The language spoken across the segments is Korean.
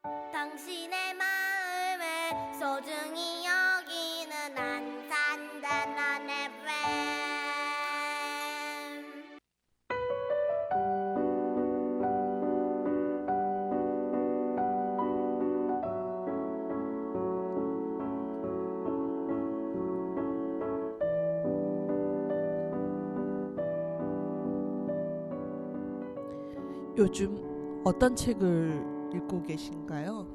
당신의 마음을 소중히 여기는 안산단원 FM. 요즘 어떤 책을 읽고 계신가요?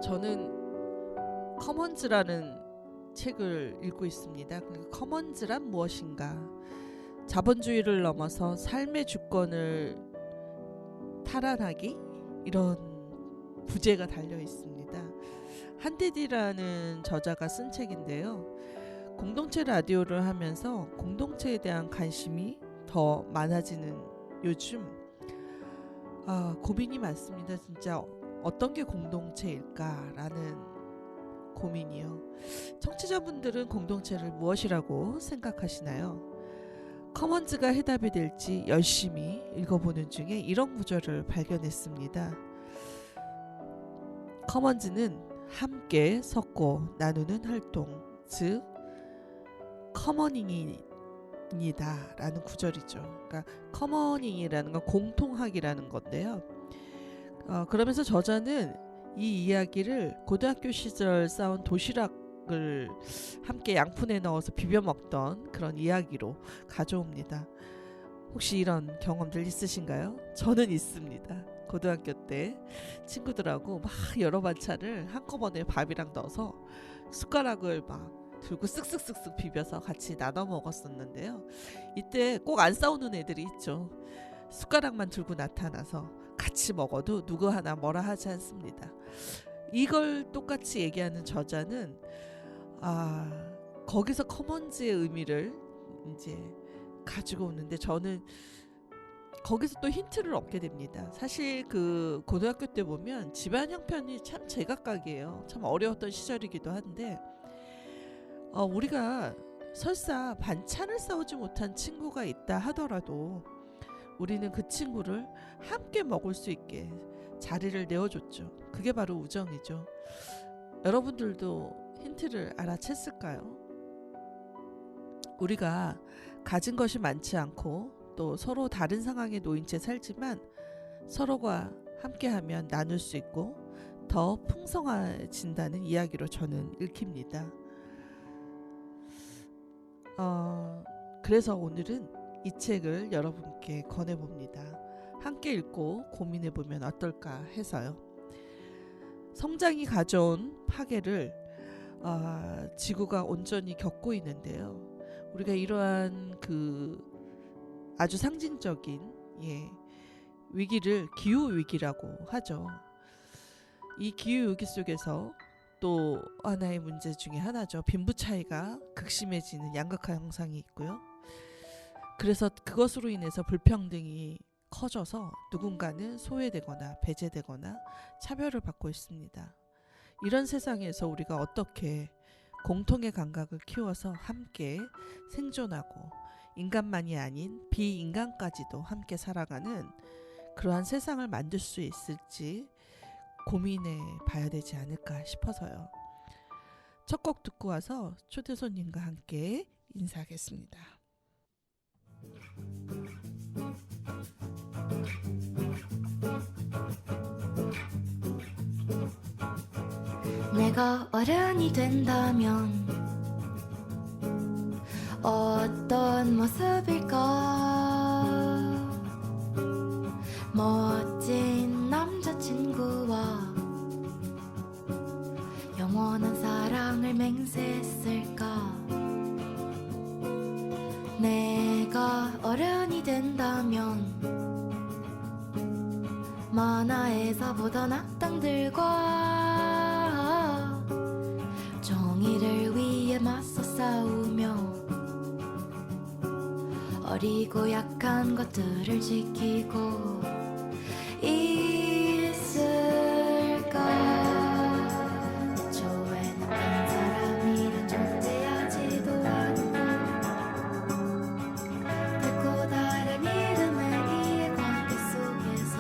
저는 커먼즈라는 책을 읽고 있습니다. 커먼즈란 무엇인가? 자본주의를 넘어서 삶의 주권을 탈환하기? 이런 부제가 달려 있습니다. 한디디라는 저자가 쓴 책인데요. 공동체 라디오를 하면서 공동체에 대한 관심이 더 많아지는 요즘 고민이 많습니다. 진짜 어떤 게 공동체일까라는 고민이요. 청취자분들은 공동체를 무엇이라고 생각하시나요? 커먼즈가 해답이 될지 열심히 읽어보는 중에 이런 구절을 발견했습니다. 커먼즈는 함께 섞고 나누는 활동, 즉 커머닝이다 라는 구절이죠. 그러니까 커머닝이라는 건 공통하기라는 건데요. 그러면서 저자는 이 이야기를 고등학교 시절 싸운 도시락을 함께 양푼에 넣어서 비벼 먹던 그런 이야기로 가져옵니다. 혹시 이런 경험들 있으신가요? 저는 있습니다. 고등학교 때 친구들하고 막 여러 반찬을 한꺼번에 밥이랑 넣어서 숟가락을 막 들고 쓱쓱쓱쓱 비벼서 같이 나눠 먹었었는데요. 이때 꼭 안 싸우는 애들이 있죠. 숟가락만 들고 나타나서 같이 먹어도 누구 하나 뭐라 하지 않습니다. 이걸 똑같이 얘기하는 저자는 거기서 커먼즈의 의미를 이제 가지고 오는데 저는 거기서 또 힌트를 얻게 됩니다. 사실 그 고등학교 때 보면 집안 형편이 참 제각각이에요. 참 어려웠던 시절이기도 한데 우리가 설사 반찬을 싸우지 못한 친구가 있다 하더라도 우리는 그 친구를 함께 먹을 수 있게 자리를 내어줬죠. 그게 바로 우정이죠. 여러분들도 힌트를 알아챘을까요? 우리가 가진 것이 많지 않고 또 서로 다른 상황에 놓인 채 살지만 서로가 함께하면 나눌 수 있고 더 풍성해진다는 이야기로 저는 읽힙니다. 그래서 오늘은 이 책을 여러분께 권해봅니다. 함께 읽고 고민해보면 어떨까 해서요. 성장이 가져온 파괴를 지구가 온전히 겪고 있는데요. 우리가 이러한 그 아주 상징적인 위기를 기후위기라고 하죠. 이 기후위기 속에서 또 하나의 문제 중에 하나죠. 빈부 차이가 극심해지는 양극화 현상이 있고요. 그래서 그것으로 인해서 불평등이 커져서 누군가는 소외되거나 배제되거나 차별을 받고 있습니다. 이런 세상에서 우리가 어떻게 공통의 감각을 키워서 함께 생존하고 인간만이 아닌 비인간까지도 함께 살아가는 그러한 세상을 만들 수 있을지 고민해 봐야 되지 않을까 싶어서요. 첫 곡 듣고 와서 초대 손님과 함께 인사하겠습니다. 내가 어른이 된다면 어떤 모습일까? 멋진 남자친구와 영원한 사랑을 맹세했을까? 내가 어른이 된다면 만화에서 보던 악당들과 정의를 위해 맞서 싸우며 어리고 약한 것들을 지키고 있을까? 애초에 나쁜 사람이란 존재하지도 않고 달고 다른 이름의 이해관계 속에서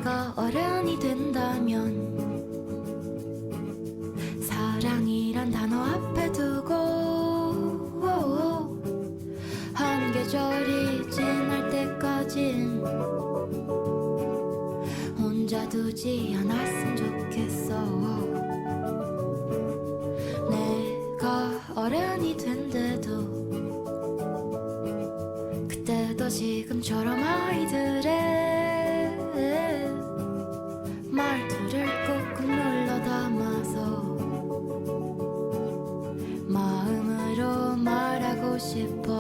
내가 어른이 된다면 사랑이란 단어 앞에 두고 한 계절이 지날 때까진 혼자 두지 않았으면 좋겠어. 내가 어른이 된대도 그때도 지금처럼 아이들의 말투를 꾹꾹 눌러 담아서 마음으로 말하고 싶어.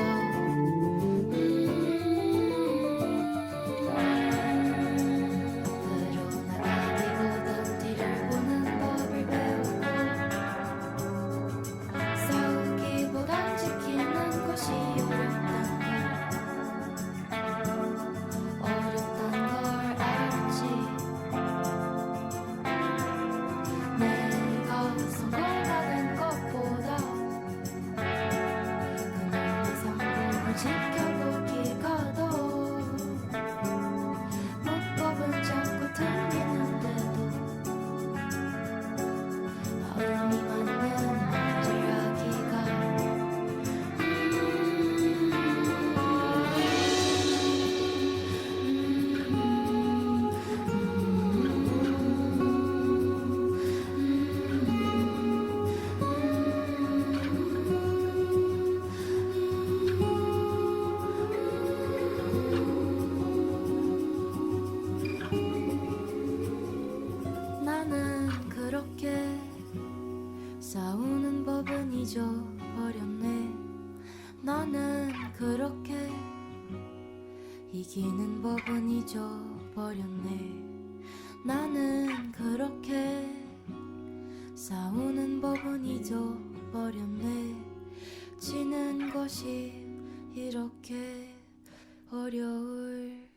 앞으로 나가기보단 뒤를 보는 법을 배우고 싸우기보단 지키는 것이 어렵단 걸 알았지. 내가 성공하는 것보다 그놈의 성공을 지켜보기가 더 문법은 자꾸 틀리는데도 의미 많는 말을 하기가 나는 그렇게 싸우는 법은 잊어버렸네. 나는 그렇게 이기는 법은 잊어버렸네. 나는 그렇게 싸우는 법은 잊어버렸네. 지는 것이 이렇게 어려울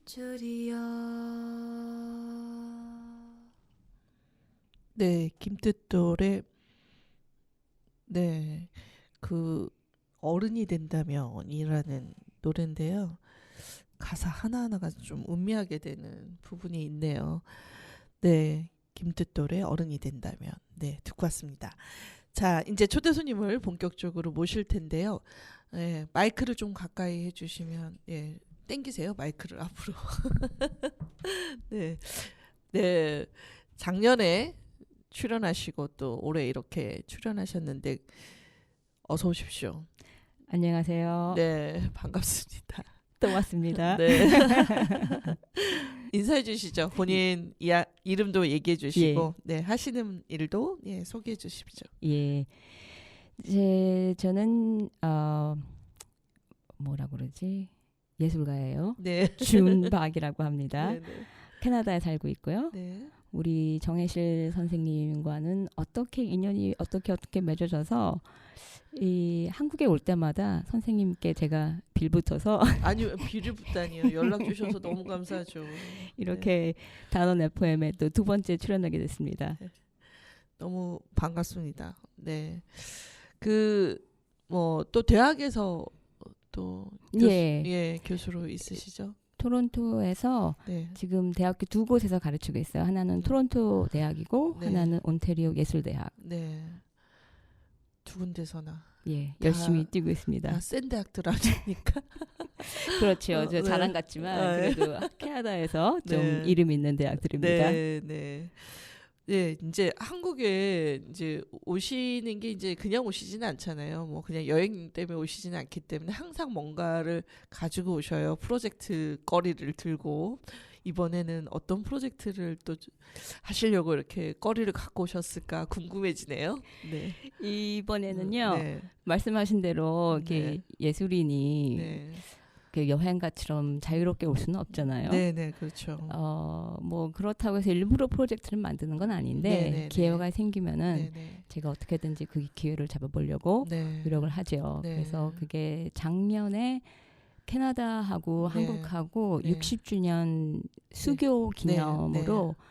줄이야. 네, 김뜻돌의 네, 그 어른이 된다면이라는 노래인데요. 가사 하나하나가 좀 음미하게 되는 부분이 있네요. 네, 김뜻돌의 어른이 된다면. 네, 듣고 왔습니다. 자, 이제 초대 손님을 본격적으로 모실 텐데요. 네, 마이크를 좀 가까이 해주시면, 예, 땡기세요. 마이크를 앞으로. 네, 네, 작년에 출연하시고 또 올해 이렇게 출연하셨는데 어서 오십시오. 안녕하세요. 네, 반갑습니다. 또 왔습니다. 네. 인사해 주시죠. 본인 이름도 얘기해 주시고, 네, 하시는 일도 예, 소개해 주십시오. 예, 저는 뭐라 그러지? 예술가예요. 네. 준박이라고 합니다. 네, 네. 캐나다에 살고 있고요. 네. 우리 정혜실 선생님과는 어떻게 인연이 어떻게 맺어져서 이 한국에 올 때마다 선생님께 제가 빌붙어서 아니요, 비를 붙다니요. 연락 주셔서 너무 감사하죠. 이렇게 단원 FM에 또 두 번째 출연하게 됐습니다. 네. 너무 반갑습니다. 네. 그 뭐 또 대학에서 또 교수로 있으시죠? 토론토에서 네. 지금 대학교 두 곳에서 가르치고 있어요. 하나는 토론토 대학이고 네. 하나는 온태리오 예술대학. 네. 두 군데서나. 예, 열심히 뛰고 있습니다. 다 센 대학들 아닙니까? 그렇죠. 네. 저 자랑 같지만 그래도 캐나다에서 좀 네. 이름 있는 대학들입니다. 네, 네. 네, 이제 한국에 이제 오시는 게 이제 그냥 오시지는 않잖아요. 뭐 그냥 여행 때문에 오시지는 않기 때문에 항상 뭔가를 가지고 오셔요. 프로젝트 거리를 들고. 이번에는 어떤 프로젝트를 또 하시려고 이렇게 거리를 갖고 오셨을까 궁금해지네요. 네. 이번에는요. 네. 말씀하신 대로 이렇게 예술인이 네. 그 여행가처럼 자유롭게 올 수는 없잖아요. 네, 네, 그렇죠. 뭐 그렇다고 해서 일부러 프로젝트를 만드는 건 아닌데 네, 네, 기회가 네. 생기면은 네, 네. 제가 어떻게든지 그 기회를 잡아보려고 네. 노력을 하죠. 네. 그래서 그게 작년에 캐나다하고 네. 한국하고 네. 60주년 수교 기념으로 네.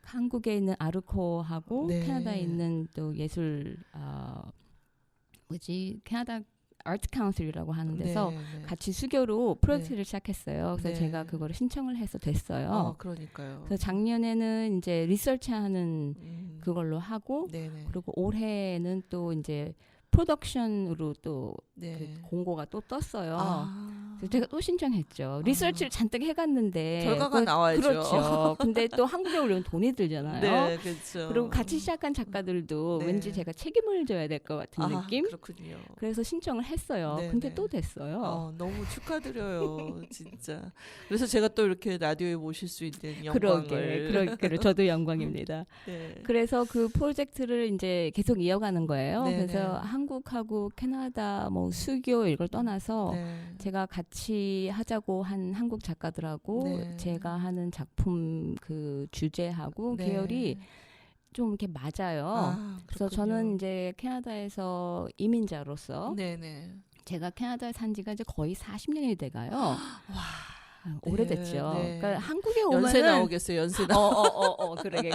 한국에 있는 아르코하고 네. 캐나다에 있는 또 예술 캐나다 아트 카운슬이라고 하는 데서 네, 네. 같이 수교로 프로젝트를 시작했어요. 그래서 네. 제가 그거를 신청을 해서 됐어요. 그러니까요. 그래서 작년에는 이제 리서치하는 그걸로 하고 네네. 그리고 올해는 또 이제 프로덕션으로 또 네. 그 공고가 또 떴어요. 아. 그래서 제가 또 신청했죠. 리서치를 잔뜩 해갔는데 결과가 나와야죠. 그렇죠. 근데 또 한국에 오려면 돈이 들잖아요. 네, 그렇죠. 그리고 같이 시작한 작가들도 네. 왠지 제가 책임을 져야 될 것 같은 느낌. 그렇군요. 그래서 신청을 했어요. 네, 근데 네. 또 됐어요. 너무 축하드려요, 진짜. 그래서 제가 또 이렇게 라디오에 모실 수 있는 영광을. 그러게요. 저도 영광입니다. 네. 그래서 그 프로젝트를 이제 계속 이어가는 거예요. 네, 그래서 네. 한국하고 캐나다 뭐 수교 이걸 떠나서 네. 제가 같이 하자고 한 한국 작가들하고 네. 제가 하는 작품 그 주제하고 네. 계열이 좀 이렇게 맞아요. 그래서 그렇군요. 저는 이제 캐나다에서 이민자로서 네네. 제가 캐나다에 산 지가 이제 거의 40년이 돼가요. 와. 오래됐죠. 네. 그러니까 한국에 오면은 연세 나오겠어요, 연세 나. 그러게.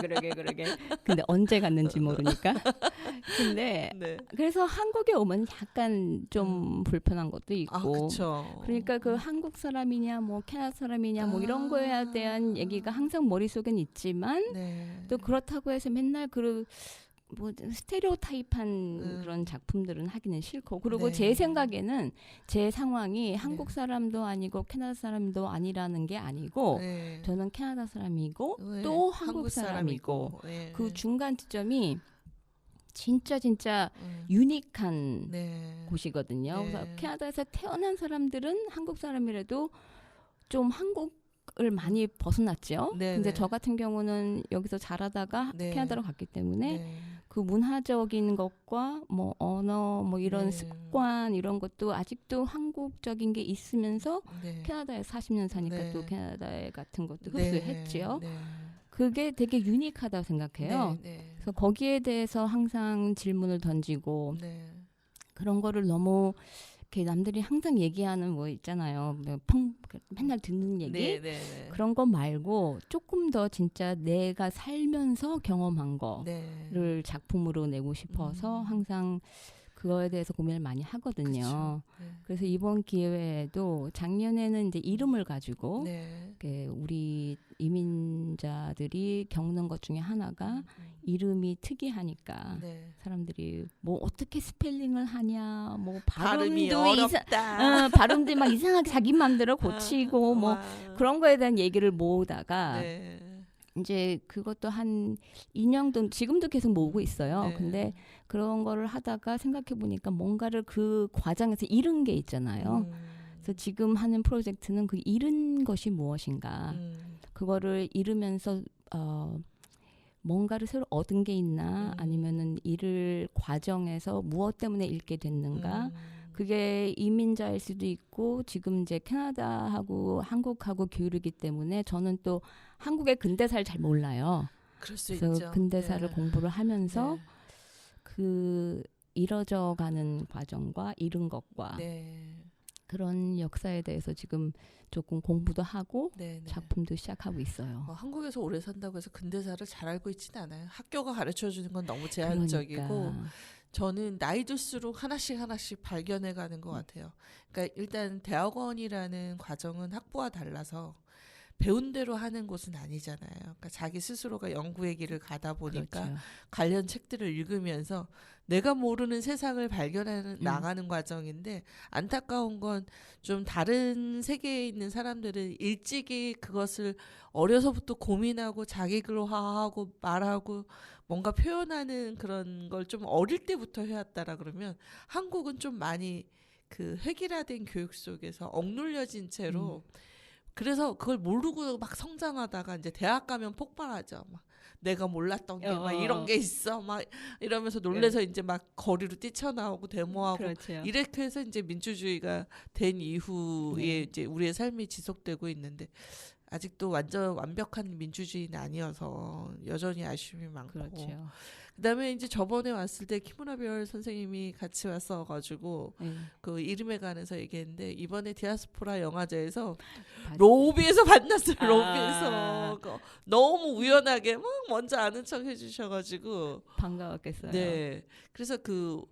근데 언제 갔는지 모르니까. 근데 네. 그래서 한국에 오면 약간 좀 불편한 것도 있고. 그렇죠. 그러니까 그 한국 사람이냐, 뭐 캐나다 사람이냐, 뭐 이런 거에 대한 얘기가 항상 머릿속엔 있지만 네. 또 그렇다고 해서 맨날 뭐 스테레오타입한 그런 작품들은 하기는 싫고 그리고 네. 제 생각에는 제 상황이 한국 사람도 아니고 캐나다 사람도 아니라는 게 아니고 네. 저는 캐나다 사람이고 네. 또 한국 사람이고 네. 그 중간 지점이 진짜 유니크한 네. 곳이거든요. 네. 그래서 캐나다에서 태어난 사람들은 한국 사람이라도 좀 한국을 많이 벗어났죠. 네, 근데 네. 저 같은 경우는 여기서 자라다가 네. 캐나다로 갔기 때문에 네. 그 문화적인 것과 뭐 언어 뭐 이런 네. 습관 이런 것도 아직도 한국적인 게 있으면서 네. 캐나다에 40년 사니까 네. 또 캐나다에 같은 것도 네. 흡수했지요. 네. 그게 되게 유니크하다고 생각해요. 네. 그래서 거기에 대해서 항상 질문을 던지고 네. 그런 거를 너무 이렇게 남들이 항상 얘기하는 뭐 있잖아요. 맨날 듣는 얘기. 네. 네. 그런 거 말고 조금 더 진짜 내가 살면서 경험한 네. 거를 작품으로 내고 싶어서 항상 그거에 대해서 고민을 많이 하거든요. 네. 그래서 이번 기회에도 작년에는 이제 이름을 가지고 네. 우리 이민자들이 겪는 것 중에 하나가 이름이 특이하니까 네. 사람들이 뭐 어떻게 스펠링을 하냐, 뭐 발음이 발음도 어렵다. 발음도 막 이상하게 자기 마음대로 고치고 뭐 와. 그런 거에 대한 얘기를 모으다가 네. 이제 그것도 한 2년 정도 지금도 계속 모으고 있어요. 네. 근데 그런 거를 하다가 생각해 보니까 뭔가를 그 과정에서 잃은 게 있잖아요. 그래서 지금 하는 프로젝트는 그 잃은 것이 무엇인가. 그거를 잃으면서 뭔가를 새로 얻은 게 있나 아니면은 잃을 과정에서 무엇 때문에 잃게 됐는가. 그게 이민자일 수도 있고 지금 이제 캐나다하고 한국하고 교류이기 때문에 저는 또 한국의 근대사를 잘 몰라요. 그럴 수 그래서 있죠. 근대사를 네. 공부를 하면서 네. 그 이뤄져 가는 과정과 잃은 것과 네. 그런 역사에 대해서 지금 조금 공부도 하고 네. 네. 작품도 시작하고 있어요. 한국에서 오래 산다고 해서 근대사를 잘 알고 있지는 않아요. 학교가 가르쳐주는 건 너무 제한적이고 그러니까. 저는 나이 들수록 하나씩 발견해가는 것 같아요. 그러니까 일단 대학원이라는 과정은 학부와 달라서 배운 대로 하는 곳은 아니잖아요. 그러니까 자기 스스로가 연구의 길을 가다 보니까 그렇죠. 관련 책들을 읽으면서 내가 모르는 세상을 발견해 나가는 과정인데 안타까운 건 좀 다른 세계에 있는 사람들은 일찍이 그것을 어려서부터 고민하고 자기글화하고 말하고 뭔가 표현하는 그런 걸 좀 어릴 때부터 해왔다라 그러면 한국은 좀 많이 그 획일화된 교육 속에서 억눌려진 채로 그래서 그걸 모르고 막 성장하다가 이제 대학 가면 폭발하죠. 막 내가 몰랐던 게 막 이런 게 있어. 막 이러면서 놀래서 이제 막 거리로 뛰쳐나오고 데모하고 그렇죠. 이렇게 해서 이제 민주주의가 된 이후에 이제 우리의 삶이 지속되고 있는데 아직도 완전 완벽한 민주주의는 아니어서 여전히 아쉬움이 많고. 그렇죠. 그다음에 이제 저번에 왔을 때 키무라별 선생님이 같이 왔어가지고 네. 그 이름에 관해서 얘기했는데 이번에 디아스포라 영화제에서 봤어요. 로비에서 만났어요. 아. 로비에서 너무 우연하게 막 먼저 아는 척 해주셔가지고 반가웠겠어요. 네. 그래서 그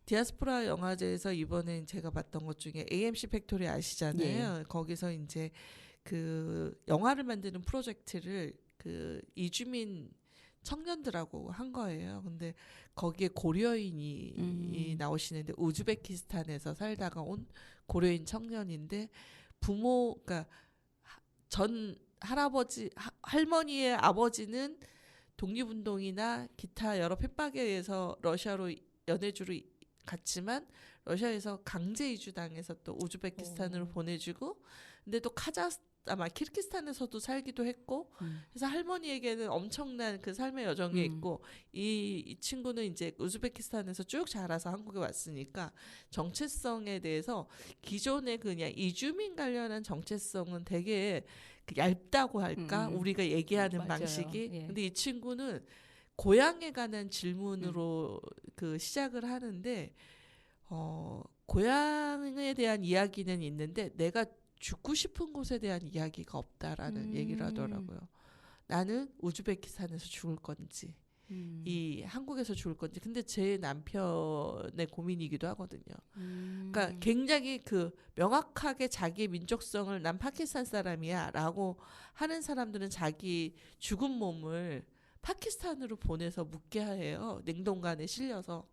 디아스포라 영화제에서 이번에 제가 봤던 것 중에 AMC 팩토리 아시잖아요. 거기서 이제 그 영화를 만드는 프로젝트를 그 이주민 청년들하고 한 거예요. 근데 거기에 고려인이 나오시는데 우즈베키스탄에서 살다가 온 고려인 청년인데 그러니까 전 할머니의 아버지는 독립운동이나 기타 여러 핍박에 의해서 러시아로 연해주로 갔지만 러시아에서 강제 이주당해서 또 우즈베키스탄으로 보내주고 근데 또 키르기스탄에서도 살기도 했고 그래서 할머니에게는 엄청난 그 삶의 여정이 있고 이 친구는 이제 우즈베키스탄에서 쭉 자라서 한국에 왔으니까 정체성에 대해서 기존의 그냥 이주민 관련한 정체성은 되게 그 얇다고 할까 우리가 얘기하는 맞아요. 방식이 예. 근데 이 친구는 고향에 관한 질문으로 그 시작을 하는데 고향에 대한 이야기는 있는데 내가 죽고 싶은 곳에 대한 이야기가 없다라는 얘기를 하더라고요. 나는 우즈베키스탄에서 죽을 건지 이 한국에서 죽을 건지 근데 제 남편의 고민이기도 하거든요. 그러니까 굉장히 그 명확하게 자기 민족성을 난 파키스탄 사람이야 라고 하는 사람들은 자기 죽은 몸을 파키스탄으로 보내서 묻게 해요. 냉동관에 실려서.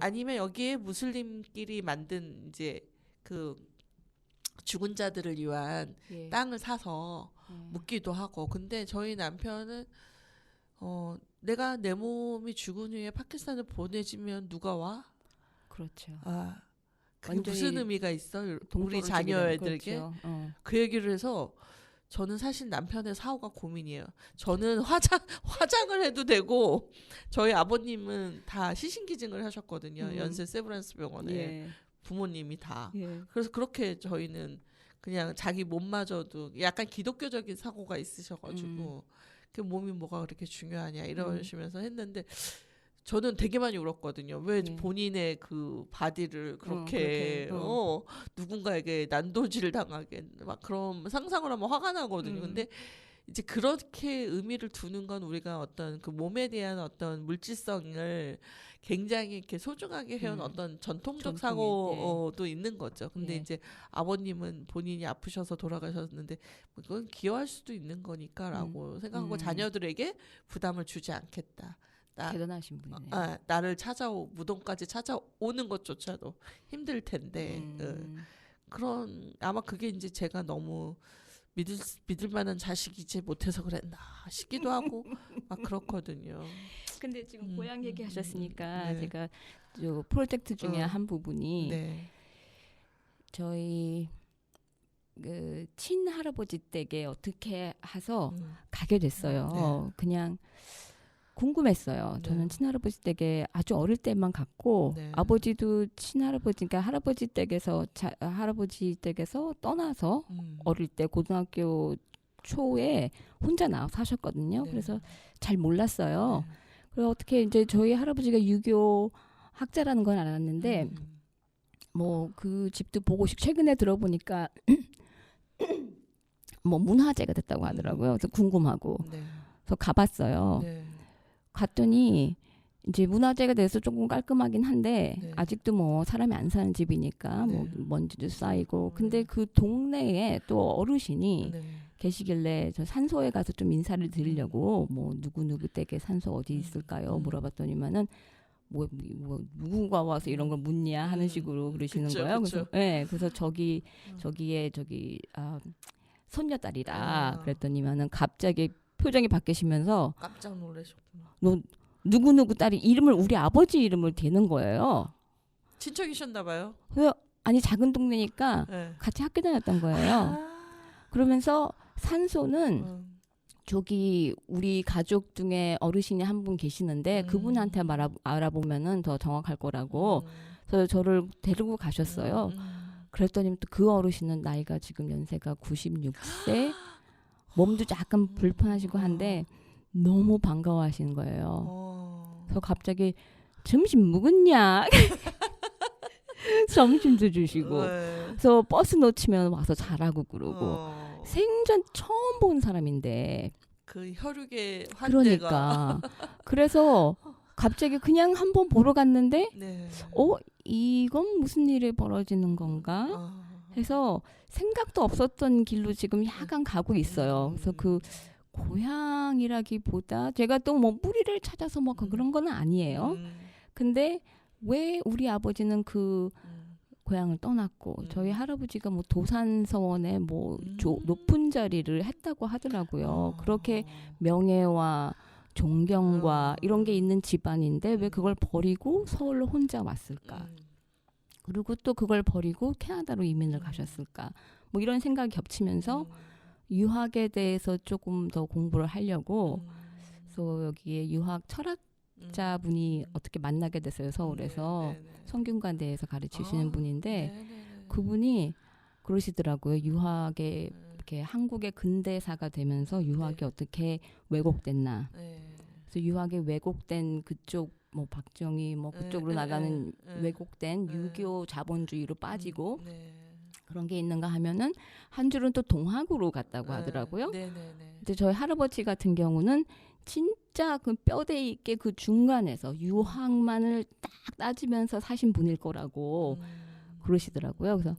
아니면 여기에 무슬림끼리 만든 이제 그 죽은 자들을 위한 예. 땅을 사서 묻기도 하고. 근데 저희 남편은 내가 내 몸이 죽은 후에 파키스탄을 보내지면 누가 와? 그렇죠. 그게 무슨 의미가 있어? 우리 동떨어지게 자녀애들에게? 되는, 그렇죠. 그 얘기를 해서 저는 사실 남편의 사후가 고민이에요. 저는 화장을 해도 되고 저희 아버님은 다 시신기증을 하셨거든요. 연세 세브란스 병원에. 예. 부모님이 다. 예. 그래서 그렇게 저희는 그냥 자기 몸마저도 약간 기독교적인 사고가 있으셔가지고 그 몸이 뭐가 그렇게 중요하냐 이러시면서 했는데 저는 되게 많이 울었거든요. 왜 본인의 그 바디를 그렇게 누군가에게 난도질 당하게 막 그런 상상을 하면 화가 나거든요. 근데 이제 그렇게 의미를 두는 건 우리가 어떤 그 몸에 대한 어떤 물질성을 굉장히 이렇게 소중하게 해온 어떤 전통적 사고도 있는 거죠. 근데 이제 아버님은 본인이 아프셔서 돌아가셨는데 그건 기여할 수도 있는 거니까라고 생각하고 자녀들에게 부담을 주지 않겠다. 대단하신 분이네요. 나를 무덤까지 찾아오는 것조차도 힘들 텐데 그런 아마 그게 이제 제가 너무 믿을 만한 자식이지 못해서 그랬나 싶기도 하고 막 그렇거든요. 근데 지금 고향 얘기하셨으니까 제가 저 프로젝트 중에 한 부분이 저희 그 친할아버지 댁에 어떻게 해서 가게 됐어요. 그냥 궁금했어요. 저는 친할아버지 댁에 아주 어릴 때만 갔고 아버지도 친할아버지 그러니까 할아버지 댁에서 떠나서 어릴 때 고등학교 초에 혼자 나와서 사셨거든요. 그래서 잘 몰랐어요. 그래서 어떻게 이제 저희 할아버지가 유교 학자라는 건 알았는데 뭐 그 집도 보고 최근에 들어보니까 뭐 문화재가 됐다고 하더라고요. 그래서 궁금하고 그래서 가봤어요. 갔더니 이제 문화재가 돼서 조금 깔끔하긴 한데 아직도 뭐 사람이 안 사는 집이니까 뭐 먼지도 쌓이고 근데 그 동네에 또 어르신이 계시길래 저 산소에 가서 좀 인사를 드리려고 뭐 누구 댁에 산소 어디 있을까요? 물어봤더니만은 뭐 누구가 와서 이런 걸 묻냐 하는 식으로 그러시는 거예요. 그래서 그래서 저기에 손녀딸이라 그랬더니만은 갑자기 표정이 바뀌시면서 깜짝 놀라셨구나. 너 누구 딸이 이름을 우리 아버지 이름을 대는 거예요. 친척이셨나 봐요. 그래서 아니 작은 동네니까 같이 학교 다녔던 거예요. 그러면서 산소는 저기 우리 가족 중에 어르신이 한 분 계시는데 그분한테 알아보면은 더 정확할 거라고 그래서 저를 데리고 가셨어요. 그랬더니 또 그 어르신은 나이가 지금 연세가 96세 몸도 약간 불편하시고 한데 너무 반가워하시는 거예요. 그래서 갑자기 점심 먹었냐? 점심도 주시고 그래서 버스 놓치면 와서 자라고 그러고 생전 처음 본 사람인데 그 혈육의 환대가 그러니까 그래서 갑자기 그냥 한번 보러 갔는데 네. 이건 무슨 일이 벌어지는 건가 해서 생각도 없었던 길로 지금 약간 가고 있어요. 그래서 그 고향이라기보다 제가 또 뭐 뿌리를 찾아서 뭐 그런 건 아니에요. 근데 왜 우리 아버지는 그 고향을 떠났고 저희 할아버지가 뭐 도산서원에 뭐 높은 자리를 했다고 하더라고요. 그렇게 명예와 존경과 이런 게 있는 집안인데 왜 그걸 버리고 서울로 혼자 왔을까? 그리고 또 그걸 버리고 캐나다로 이민을 가셨을까? 뭐 이런 생각이 겹치면서 유학에 대해서 조금 더 공부를 하려고 그래서 여기에 유학 철학자분이 어떻게 만나게 됐어요. 서울에서 성균관대에서 가르치시는 분인데 그분이 그러시더라고요. 유학에 이렇게 한국의 근대사가 되면서 유학이 어떻게 왜곡됐나. 그래서 유학에 왜곡된 그쪽 뭐 박정희 뭐 그쪽으로 나가는 왜곡된 유교 자본주의로 빠지고 그런 게 있는가 하면은 한 줄은 또 동학으로 갔다고 하더라고요. 근데 저희 할아버지 같은 경우는 진짜 그 뼈대 있게 그 중간에서 유학만을 딱 따지면서 사신 분일 거라고 그러시더라고요. 그래서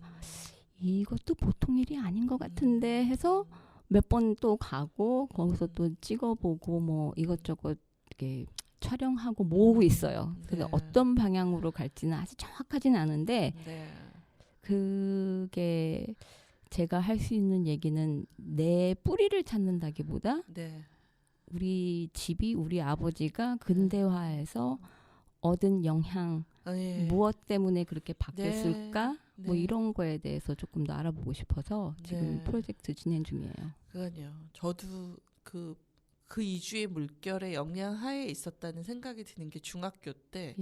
이것도 보통 일이 아닌 것 같은데 해서 몇 번 또 가고 거기서 또 찍어보고 뭐 이것저것 이렇게 촬영하고 모으고 있어요. 그래서 어떤 방향으로 갈지는 아직 정확하지는 않은데 그게 제가 할 수 있는 얘기는 내 뿌리를 찾는다기보다 우리 집이 우리 아버지가 근대화해서 얻은 영향 무엇 때문에 그렇게 바뀌었을까 뭐 이런 거에 대해서 조금 더 알아보고 싶어서 지금 프로젝트 진행 중이에요. 그러니요. 저도 그 이주의 물결의 영향하에 있었다는 생각이 드는 게 중학교 때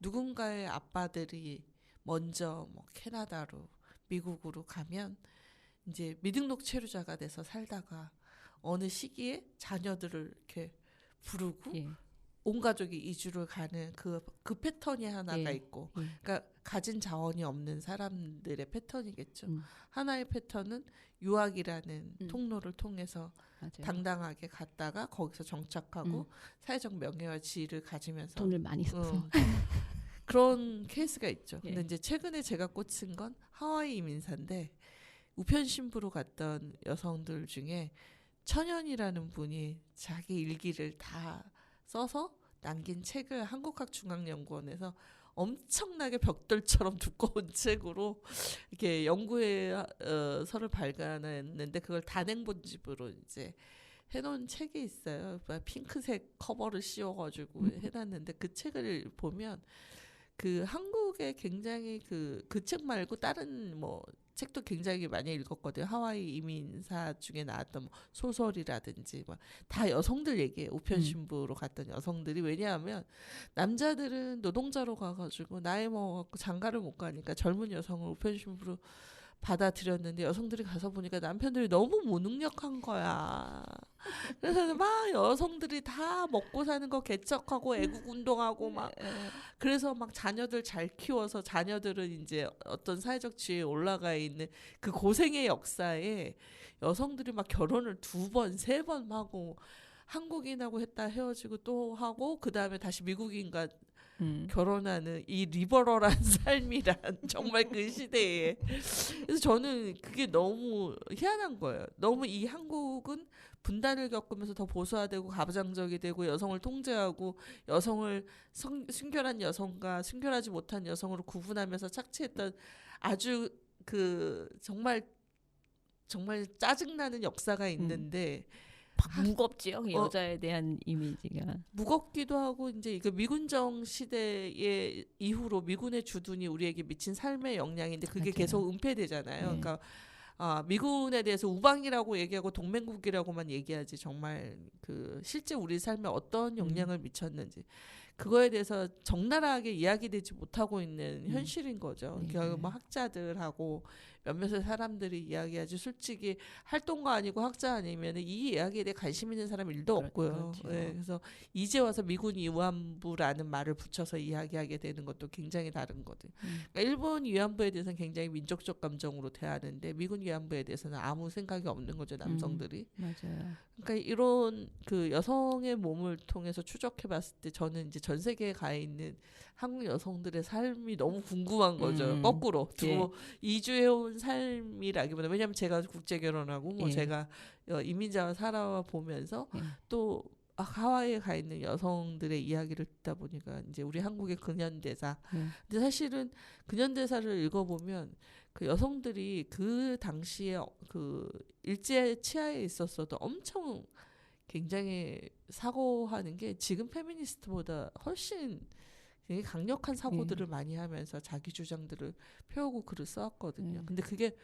누군가의 아빠들이 먼저 뭐 캐나다로 미국으로 가면 이제 미등록 체류자가 돼서 살다가 어느 시기에 자녀들을 이렇게 부르고 온 가족이 이주를 가는 그 패턴이 하나가 있고 그러니까 가진 자원이 없는 사람들의 패턴이겠죠. 하나의 패턴은 유학이라는 통로를 통해서 맞아요. 당당하게 갔다가 거기서 정착하고 사회적 명예와 지위를 가지면서 돈을 많이 써서 그런 케이스가 있죠. 근데 이제 최근에 제가 꽂힌 건 하와이 이민사인데 우편 신부로 갔던 여성들 중에 천연이라는 분이 자기 일기를 다 써서 남긴 책을 한국학중앙연구원에서 엄청나게 벽돌처럼 두꺼운 책으로 이렇게 연구서를 발간했는데 그걸 단행본집으로 이제 해놓은 책이 있어요. 핑크색 커버를 씌워가지고 해놨는데 그 책을 보면 그 한국에 굉장히 그 책 말고 다른 뭐 책도 굉장히 많이 읽었거든요. 하와이 이민사 중에 나왔던 뭐 소설이라든지 뭐 다 여성들 얘기예요. 우편 신부로 갔던 여성들이. 왜냐하면 남자들은 노동자로 가가지고 나이 먹어갖고 장가를 못 가니까 젊은 여성을 우편 신부로 받아들였는데 여성들이 가서 보니까 남편들이 너무 무능력한 거야. 그래서 막 여성들이 다 먹고 사는 거 개척하고 애국 운동하고 막 그래서 막 자녀들 잘 키워서 자녀들은 이제 어떤 사회적 지위에 올라가 있는 그 고생의 역사에 여성들이 막 결혼을 2번, 3번 하고 한국인하고 했다 헤어지고 또 하고 그 다음에 다시 미국인과 결혼하는 이 리버럴한 삶이란 정말 그 시대에 그래서 저는 그게 너무 희한한 거예요. 너무 이 한국은 분단을 겪으면서 더 보수화되고 가부장적이 되고 여성을 통제하고 여성을 순결한 여성과 순결하지 못한 여성으로 구분하면서 착취했던 아주 그 정말 짜증나는 역사가 있는데 무겁지요. 여자에 대한 이미지가. 무겁기도 하고 이제 이거 미군정 시대의 이후로 미군의 주둔이 우리에게 미친 삶의 영향인데 그게 맞아요. 계속 은폐되잖아요. 그러니까 미군에 대해서 우방이라고 얘기하고 동맹국이라고만 얘기하지 정말 그 실제 우리 삶에 어떤 영향을 미쳤는지 그거에 대해서 적나라하게 이야기되지 못하고 있는 현실인 거죠. 그러니까 뭐 학자들하고 몇몇의 사람들이 이야기하지 솔직히 활동가 아니고 학자 아니면 이 이야기에 대해 관심 있는 사람 일도 없고요. 그렇죠. 네, 그래서 이제 와서 미군 위안부라는 말을 붙여서 이야기하게 되는 것도 굉장히 다른 거든. 그러니까 일본 위안부에 대해서는 굉장히 민족적 감정으로 대하는데 미군 위안부에 대해서는 아무 생각이 없는 거죠, 남성들이. 맞아요. 그러니까 이런 그 여성의 몸을 통해서 추적해 봤을 때 저는 이제 전 세계에 가 있는 한국 여성들의 삶이 너무 궁금한 거죠. 거꾸로 예. 이주해온 삶이라기보다 왜냐하면 제가 국제 결혼하고 뭐 예. 제가 이민자와 살아와 보면서 예. 또 하와이에 가 있는 여성들의 이야기를 듣다 보니까 이제 우리 한국의 근현대사. 근데 사실은 근현대사를 읽어보면 그 여성들이 그 당시에 그 일제 치하에 있었어도 엄청 굉장히 사고하는 게 지금 페미니스트보다 훨씬 되게 강력한 사고들을 많이 하면서 자기 주장들을 펴오고 글을 써왔거든요. 근데 그게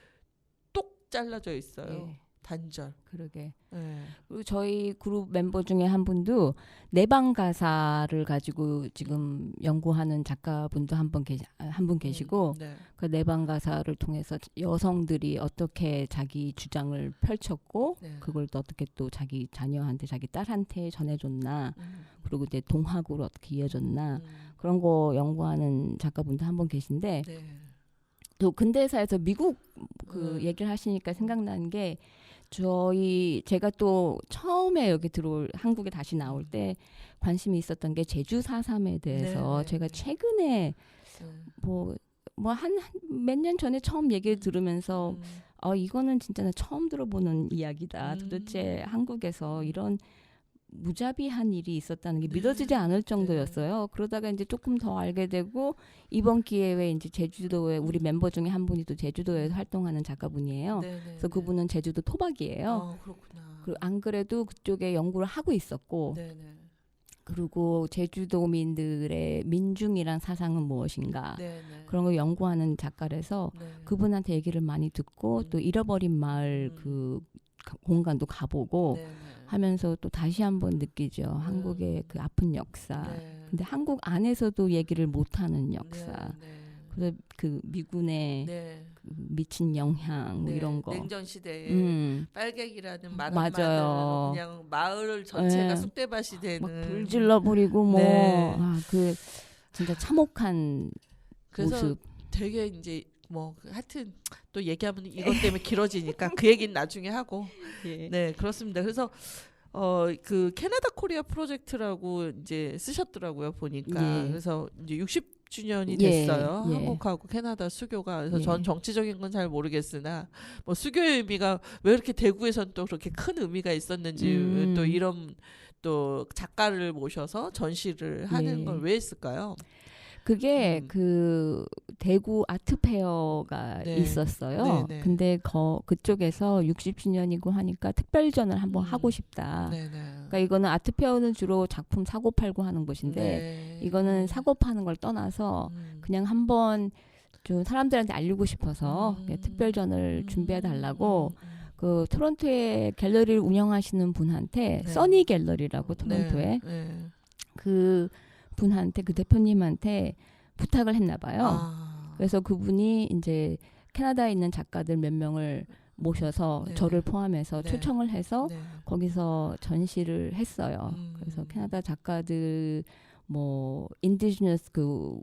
똑 잘라져 있어요. 단절. 그러게. 네. 그리고 저희 그룹 멤버 중에 한 분도 내방 가사를 가지고 지금 연구하는 작가분도 한 분 계시고 네. 그 내방 가사를 통해서 여성들이 어떻게 자기 주장을 펼쳤고 네. 그걸 또 어떻게 또 자기 자녀한테 자기 딸한테 전해줬나 그리고 이제 동학으로 어떻게 이어졌나 그런 거 연구하는 작가분도 한 분 계신데 네. 또 근대사에서 미국 그 얘기를 하시니까 생각나는 게 제가 또 처음에 여기 한국에 다시 나올 때 관심이 있었던 게 제주 4.3에 대해서 네, 제가 네. 최근에 뭐 한 몇 년 전에 처음 얘기를 들으면서 이거는 진짜 나 처음 들어보는 이야기다. 도대체 한국에서 이런 무자비한 일이 있었다는 게 믿어지지 않을 정도였어요. 그러다가 이제 조금 더 알게 되고 이번 기회에 이제 제주도에 우리 멤버 중에 한 분이 또 제주도에서 활동하는 작가분이에요. 그래서 그분은 제주도 토박이에요. 그렇구나. 안 그래도 그쪽에 연구를 하고 있었고 그리고 제주도민들의 민중이란 사상은 무엇인가 그런 걸 연구하는 작가라서 그분한테 얘기를 많이 듣고 또 잃어버린 마을 그 공간도 가보고 하면서 또 다시 한번 느끼죠. 한국의 그 아픈 역사. 근데 한국 안에서도 얘기를 못하는 역사. 그래서 그 미군의 그 미친 영향 뭐 이런 거. 냉전 시대에 빨갱이라는 말 한마디로 그냥 마을 전체가 쑥대밭이 되는. 막 불질러 버리고 뭐 그 진짜 참혹한 그래서 모습. 되게 이제 뭐 하여튼 또 얘기하면 이것 때문에 길어지니까 그 얘기는 나중에 하고 네 그렇습니다. 그래서 그 캐나다 코리아 프로젝트라고 이제 쓰셨더라고요 보니까 그래서 이제 60주년이 됐어요. 한국하고 캐나다 수교가. 그래서 전 정치적인 건 잘 모르겠으나 뭐 수교의 의미가 왜 이렇게 대구에선 또 그렇게 큰 의미가 있었는지 또 이런 또 작가를 모셔서 전시를 하는 걸 왜 했을까요? 그게 그 대구 아트페어가 있었어요. 근데 그쪽에서 60주년이고 하니까 특별전을 한번 하고 싶다. 그러니까 이거는 아트페어는 주로 작품 사고 팔고 하는 곳인데 이거는 사고 파는 걸 떠나서 그냥 한번 좀 사람들한테 알리고 싶어서 특별전을 준비해 달라고 그 토론토에 갤러리를 운영하시는 분한테 써니 갤러리라고 토론토에 그 분한테 그 대표님한테 부탁을 했나 봐요. 그래서 그분이 이제 캐나다에 있는 작가들 몇 명을 모셔서 저를 포함해서 초청을 해서 거기서 전시를 했어요. 그래서 캐나다 작가들 뭐 인디지너스 그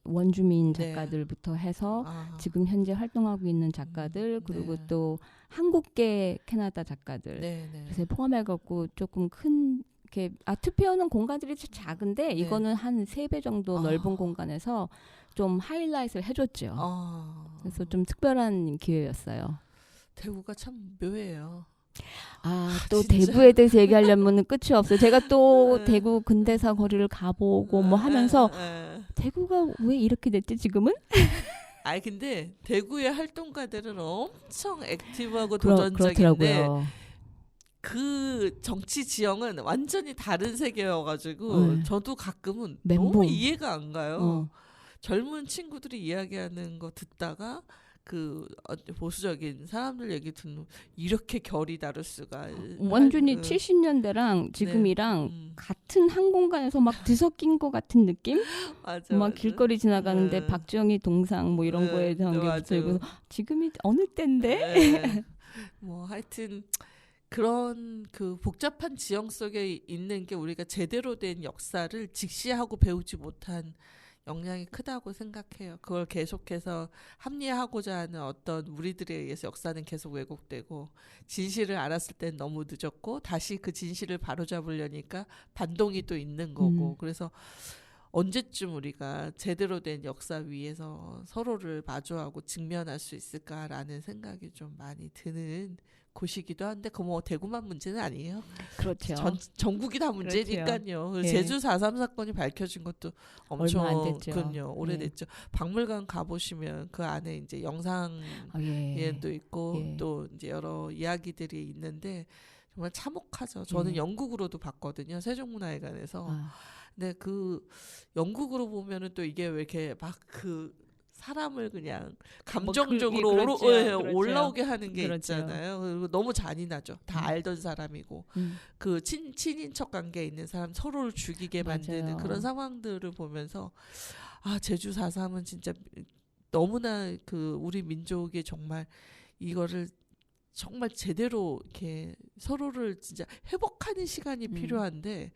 원주민 작가들부터 해서 지금 현재 활동하고 있는 작가들 그리고 또 한국계 캐나다 작가들 그래서 포함해갖고 조금 큰 이렇게 아트페어는 공간들이 작은데 이거는 한 3배 정도 넓은 공간에서 좀 하이라이트를 해줬죠. 그래서 좀 특별한 기회였어요. 대구가 참 묘해요. 또 진짜? 대구에 대해서 얘기하려면 끝이 없어요. 제가 또 대구 근대사 거리를 가보고 뭐 하면서 대구가 왜 이렇게 됐지 지금은? 근데 대구의 활동가들은 엄청 액티브하고 도전적인데 그렇더라고요. 그 정치 지형은 완전히 다른 세계여가지고 저도 가끔은 멘붕. 너무 이해가 안 가요. 젊은 친구들이 이야기하는 거 듣다가 그 보수적인 사람들 얘기 듣는 이렇게 결이 다를 수가. 완전히 70년대랑 지금이랑 같은 한 공간에서 막 뒤섞인 것 같은 느낌? 막 길거리 지나가는데 박정희 동상 뭐 이런 거에 대한 게 붙어있고 지금이 어느 때인데? 뭐 하여튼 그런 그 복잡한 지형 속에 있는 게 우리가 제대로 된 역사를 직시하고 배우지 못한 영향이 크다고 생각해요. 그걸 계속해서 합리화하고자 하는 어떤 우리들에 의해서 역사는 계속 왜곡되고 진실을 알았을 땐 너무 늦었고 다시 그 진실을 바로잡으려니까 반동이 또 있는 거고 그래서 언제쯤 우리가 제대로 된 역사 위에서 서로를 마주하고 직면할 수 있을까라는 생각이 좀 많이 드는 곳이기도 한데 그 뭐 대구만 문제는 아니에요. 그렇죠. 전국이 다 문제니까요. 예. 제주 4.3 사건이 밝혀진 것도 엄청 얼마 안 됐죠. 그럼요, 오래됐죠. 박물관 가보시면 그 안에 이제 영상도 있고 예. 또 이제 여러 이야기들이 있는데 정말 참혹하죠. 저는 영국으로도 봤거든요. 세종문화회관에서. 근데 그 영국으로 보면은 또 이게 왜 이렇게 막 그 사람을 그냥 감정적으로 그렇죠. 올라오게 하는 게 그렇죠. 있잖아요. 그리고 너무 잔인하죠. 다 알던 사람이고 그 친인척 관계에 있는 사람 서로를 죽이게 만드는 맞아요. 그런 상황들을 보면서 아, 제주 4.3은 진짜 너무나 그 우리 민족이 정말 이거를 정말 제대로 이렇게 서로를 진짜 회복하는 시간이 필요한데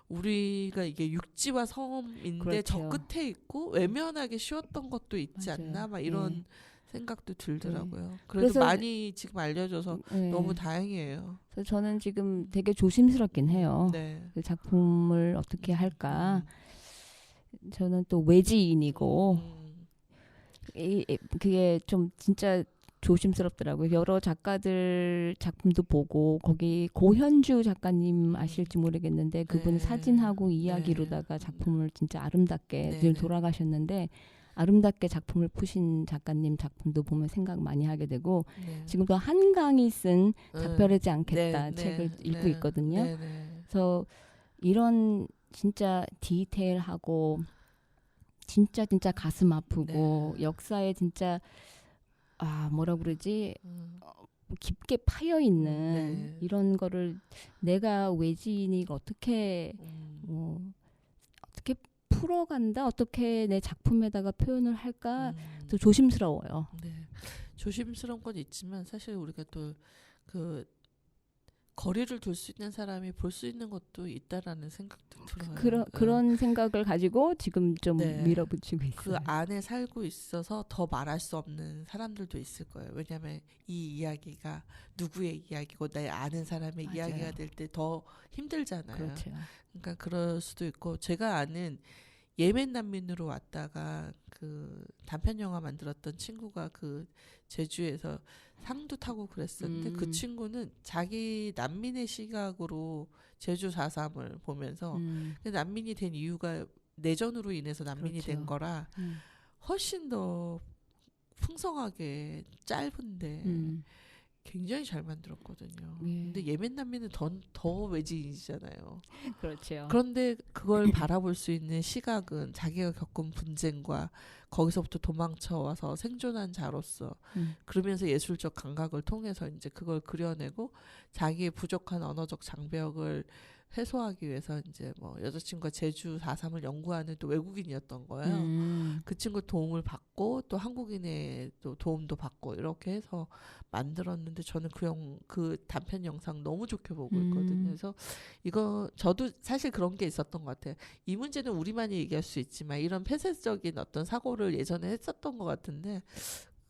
우리가 이게 육지와 섬인데 그렇죠. 저 끝에 있고 외면하기 쉬웠던 것도 있지 맞아요. 않나 막 이런 생각도 들더라고요. 그래도 그래서 많이 지금 알려져서 예. 너무 다행이에요. 그래서 저는 지금 되게 조심스럽긴 해요. 네. 그 작품을 어떻게 할까. 저는 또 외지인이고 그게 좀 진짜 조심스럽더라고요. 여러 작가들 작품도 보고 거기 고현주 작가님 아실지 모르겠는데 그분 사진하고 이야기로다가 작품을 진짜 아름답게 늘 돌아가셨는데 아름답게 작품을 푸신 작가님 작품도 보면 생각 많이 하게 되고 지금도 한강이 쓴 작별하지 않겠다 책을 읽고 있거든요. 그래서 이런 진짜 디테일하고 진짜 가슴 아프고 역사에 진짜 뭐라 그러지 깊게 파여 있는 이런 거를 내가 외지인이 어떻게 어떻게 풀어간다, 어떻게 내 작품에다가 표현을 할까 또 조심스러워요. 네, 조심스러운 건 있지만 사실 우리가 또 그 거리를 둘 수 있는 사람이 볼 수 있는 것도 있다라는 생각도 들어요. 그런 생각을 가지고 지금 좀 밀어붙이고 있어요. 그 안에 살고 있어서 더 말할 수 없는 사람들도 있을 거예요. 왜냐하면 이 이야기가 누구의 이야기고 내 아는 사람의 이야기가 될 때 더 힘들잖아요. 그렇죠. 그러니까 그럴 수도 있고 제가 아는 예멘 난민으로 왔다가 그 단편 영화 만들었던 친구가 그 제주에서 상도 타고 그랬었는데 그 친구는 자기 난민의 시각으로 제주 4.3을 보면서 난민이 된 이유가 내전으로 인해서 난민이 된 거라 훨씬 더 풍성하게 짧은데 굉장히 잘 만들었거든요. 근데 예멘 난민은 더 외지인이잖아요. 그렇죠. 그런데 그걸 바라볼 수 있는 시각은 자기가 겪은 분쟁과 거기서부터 도망쳐 와서 생존한 자로서 그러면서 예술적 감각을 통해서 이제 그걸 그려내고 자기의 부족한 언어적 장벽을 해소하기 위해서 이제 뭐 여자친구가 제주 4.3을 연구하는 또 외국인이었던 거예요. 그 친구 도움을 받고 또 한국인의 또 도움도 받고 이렇게 해서 만들었는데 저는 그 단편 영상 너무 좋게 보고 있거든요. 그래서 이거 저도 사실 그런 게 있었던 것 같아요. 이 문제는 우리만이 얘기할 수 있지만 이런 폐쇄적인 어떤 사고를 예전에 했었던 것 같은데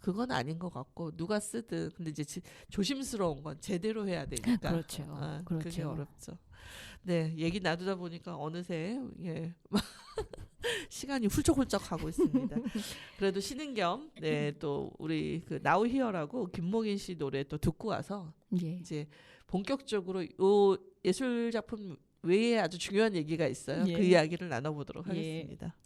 그건 아닌 것 같고 누가 쓰든 근데 이제 조심스러운 건 제대로 해야 되니까 그렇죠. 그게 어렵죠. 네, 얘기 나누다 보니까 어느새 시간이 훌쩍훌쩍 가고 있습니다. 그래도 쉬는 겸 또 우리 그 나우 히어라고 김목인 씨 노래 또 듣고 와서 이제 본격적으로 요 예술 작품 외에 아주 중요한 얘기가 있어요. 그 이야기를 나눠보도록 하겠습니다.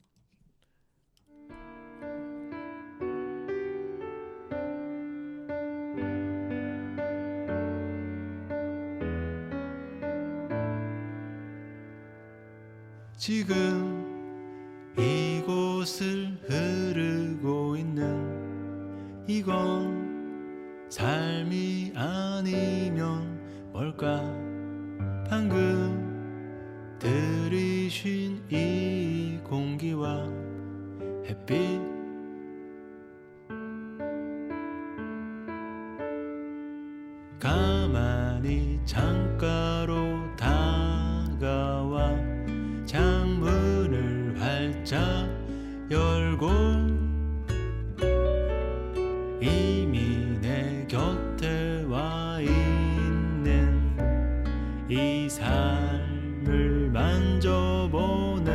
지금 이곳을 흐르고 있는 이건 삶이 아니면 뭘까. 방금 들이쉰 이 공기와 햇빛 가만히 창가로 다가와 창문을 활짝 열고 이미 내 곁에 와 있는 이 삶을 만져보네.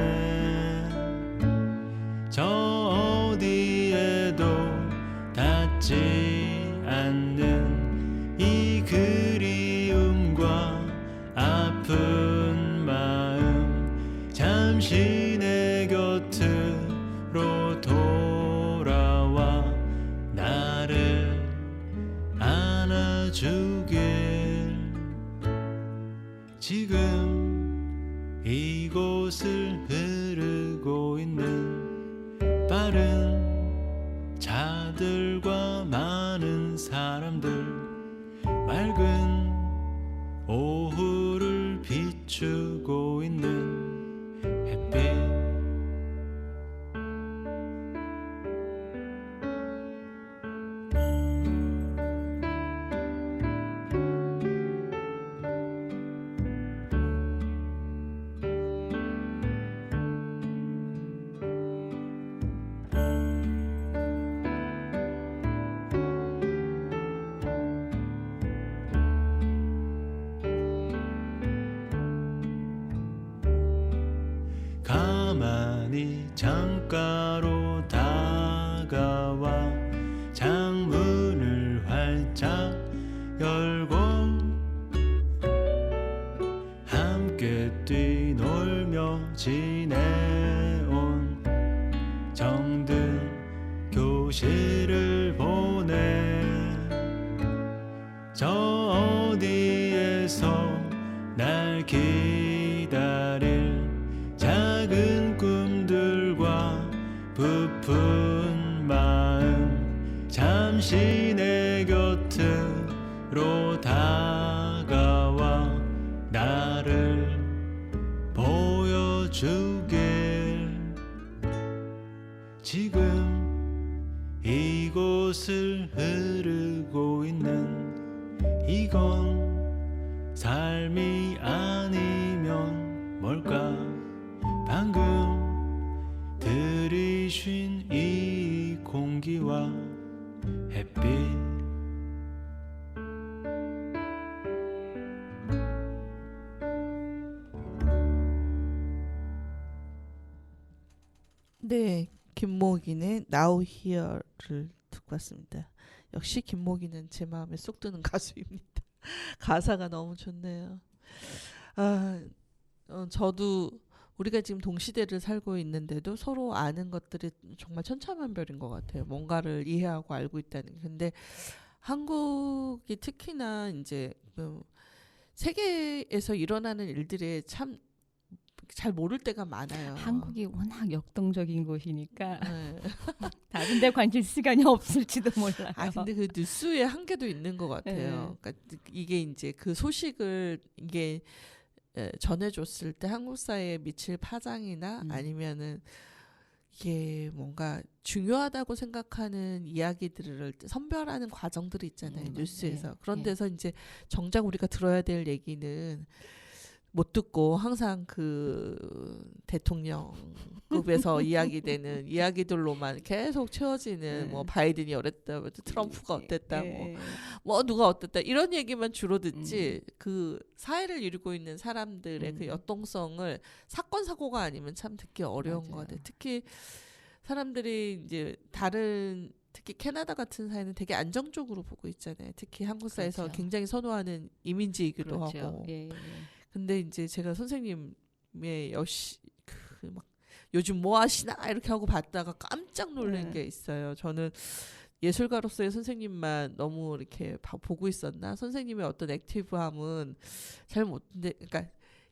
지금 이곳을 흐르고 있는 빠른 차들과 많은 사람들, 맑은 오후를 비추고 있는 햇빛. 가만히 창가로 다가와 창문을 활짝 열고 함께 뛰놀며 지내온 정든 교실을 보내. 저 어디에서 날 기다릴 작은 꿈들과 부푼 마음, 잠시 내 곁으로 다가와 나를 보여주길. 지금 이곳을 흐르고 있는 이건 삶이 아니면 뭘까? 방금 들이쉰 이 공기와 햇빛. 네, 김목인의 Now Here를 듣고 왔습니다. 역시 김목인은 제 마음에 쏙 드는 가수입니다. 가사가 너무 좋네요. 저도 우리가 지금 동시대를 살고 있는데도 서로 아는 것들이 정말 천차만별인 것 같아요. 뭔가를 이해하고 알고 있다는 게. 근데 한국이 특히나 이제 세계에서 일어나는 일들이 참 잘 모를 때가 많아요. 한국이 워낙 역동적인 곳이니까 네. 다른 데 관심 시간이 없을지도 몰라요. 근데 그 뉴스의 한계도 있는 것 같아요. 그러니까 이게 이제 그 소식을 이게 전해줬을 때 한국 사회에 미칠 파장이나 아니면은 이게 뭔가 중요하다고 생각하는 이야기들을 선별하는 과정들이 있잖아요. 뉴스에서. 그런 데서 이제 정작 우리가 들어야 될 얘기는 못 듣고 항상 그 대통령급에서 이야기되는 이야기들로만 계속 채워지는 뭐 바이든이 어랬다, 트럼프가 어땠다, 뭐 누가 어땠다 이런 얘기만 주로 듣지 그 사회를 이루고 있는 사람들의 그 역동성을 사건 사고가 아니면 참 듣기 어려운 것 같아요. 특히 사람들이 이제 다른 특히 캐나다 같은 사회는 되게 안정적으로 보고 있잖아요. 특히 한국 사회에서 그렇죠. 굉장히 선호하는 이민지이기도 그렇죠. 하고. 예. 근데 이제 제가 선생님의 막 요즘 뭐 하시나 이렇게 하고 봤다가 깜짝 놀란 게 있어요. 저는 예술가로서의 선생님만 너무 이렇게 보고 있었나? 선생님의 어떤 액티브함은 잘 못, 그러니까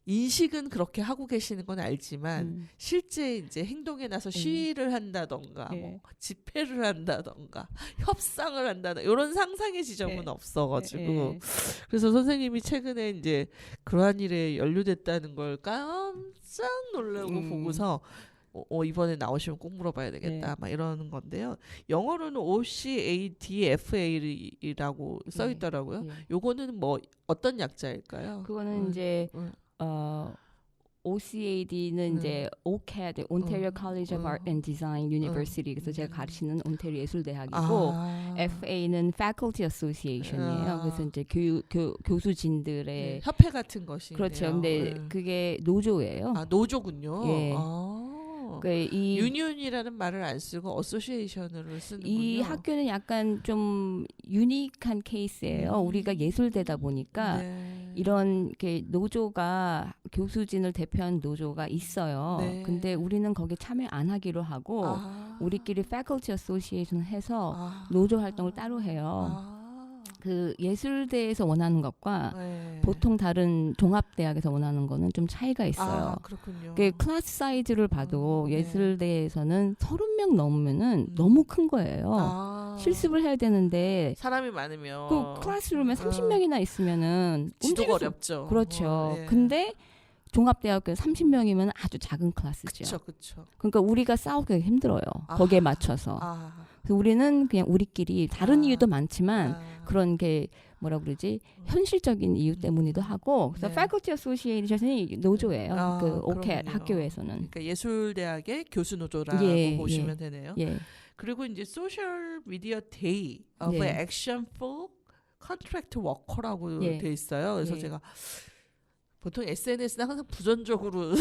인식은 그렇게 하고 계시는 건 알지만 실제 이제 행동에 나서 시위를 한다던가 뭐 집회를 한다던가 협상을 한다던가 이런 상상의 지점은 없어가지고 그래서 선생님이 최근에 이제 그러한 일에 연루됐다는 걸 깜짝 놀라고 보고서 이번에 나오시면 꼭 물어봐야 되겠다 막 이러는 건데요. 영어로는 OCADFA라고 써 있더라고요. 요거는 뭐 어떤 약자일까요? 그거는 이제 OCAD는 이제 OCAD, Ontario College of Art and Design University. 그래서 제가 가르치는 온태리오 예술대학이고 FA는 Faculty Association이에요. 그래서 이제 교수진들의 협회 같은 것이네요. 그렇죠. 근데 그게 노조예요. 노조군요. 예. 이 유니온이라는 말을 안 쓰고 어소시에이션으로 쓰는군요. 이 학교는 약간 좀 유니크한 케이스예요. 우리가 예술대다 보니까 이런 게 노조가 교수진을 대표하는 노조가 있어요. 근데 우리는 거기에 참여 안 하기로 하고 우리끼리 Faculty Association 해서 노조 활동을 따로 해요. 그 예술대에서 원하는 것과 네. 보통 다른 종합대학에서 원하는 거는 좀 차이가 있어요. 아, 그렇군요. 그 클래스 사이즈를 봐도 네. 예술대에서는 30명 넘으면은 너무 큰 거예요. 아, 실습을 해야 되는데 사람이 많으면 그 클래스룸에 30명이나 있으면은 지도가 움직일 수- 어렵죠. 그렇죠. 예. 근데 종합대학교 30명이면 아주 작은 클래스죠. 그렇죠. 그러니까 우리가 싸우기 힘들어요. 아. 거기에 맞춰서. 아, 그래서 우리는 그냥 우리끼리 다른 아. 이유도 많지만 아. 그런 게 뭐라 그러지 현실적인 이유 때문이기도 하고 그래서 네. Faculty Association이 노조예요. 아, 그 오켓 그러네요. 학교에서는. 그러니까 예술대학의 교수 노조라고 예, 보시면 되네요. 예. 그리고 이제 소셜 미디어 데이 of 예. action for contract worker라고 예. 돼 있어요. 그래서 예. 제가 보통 SNS는 항상 부정적으로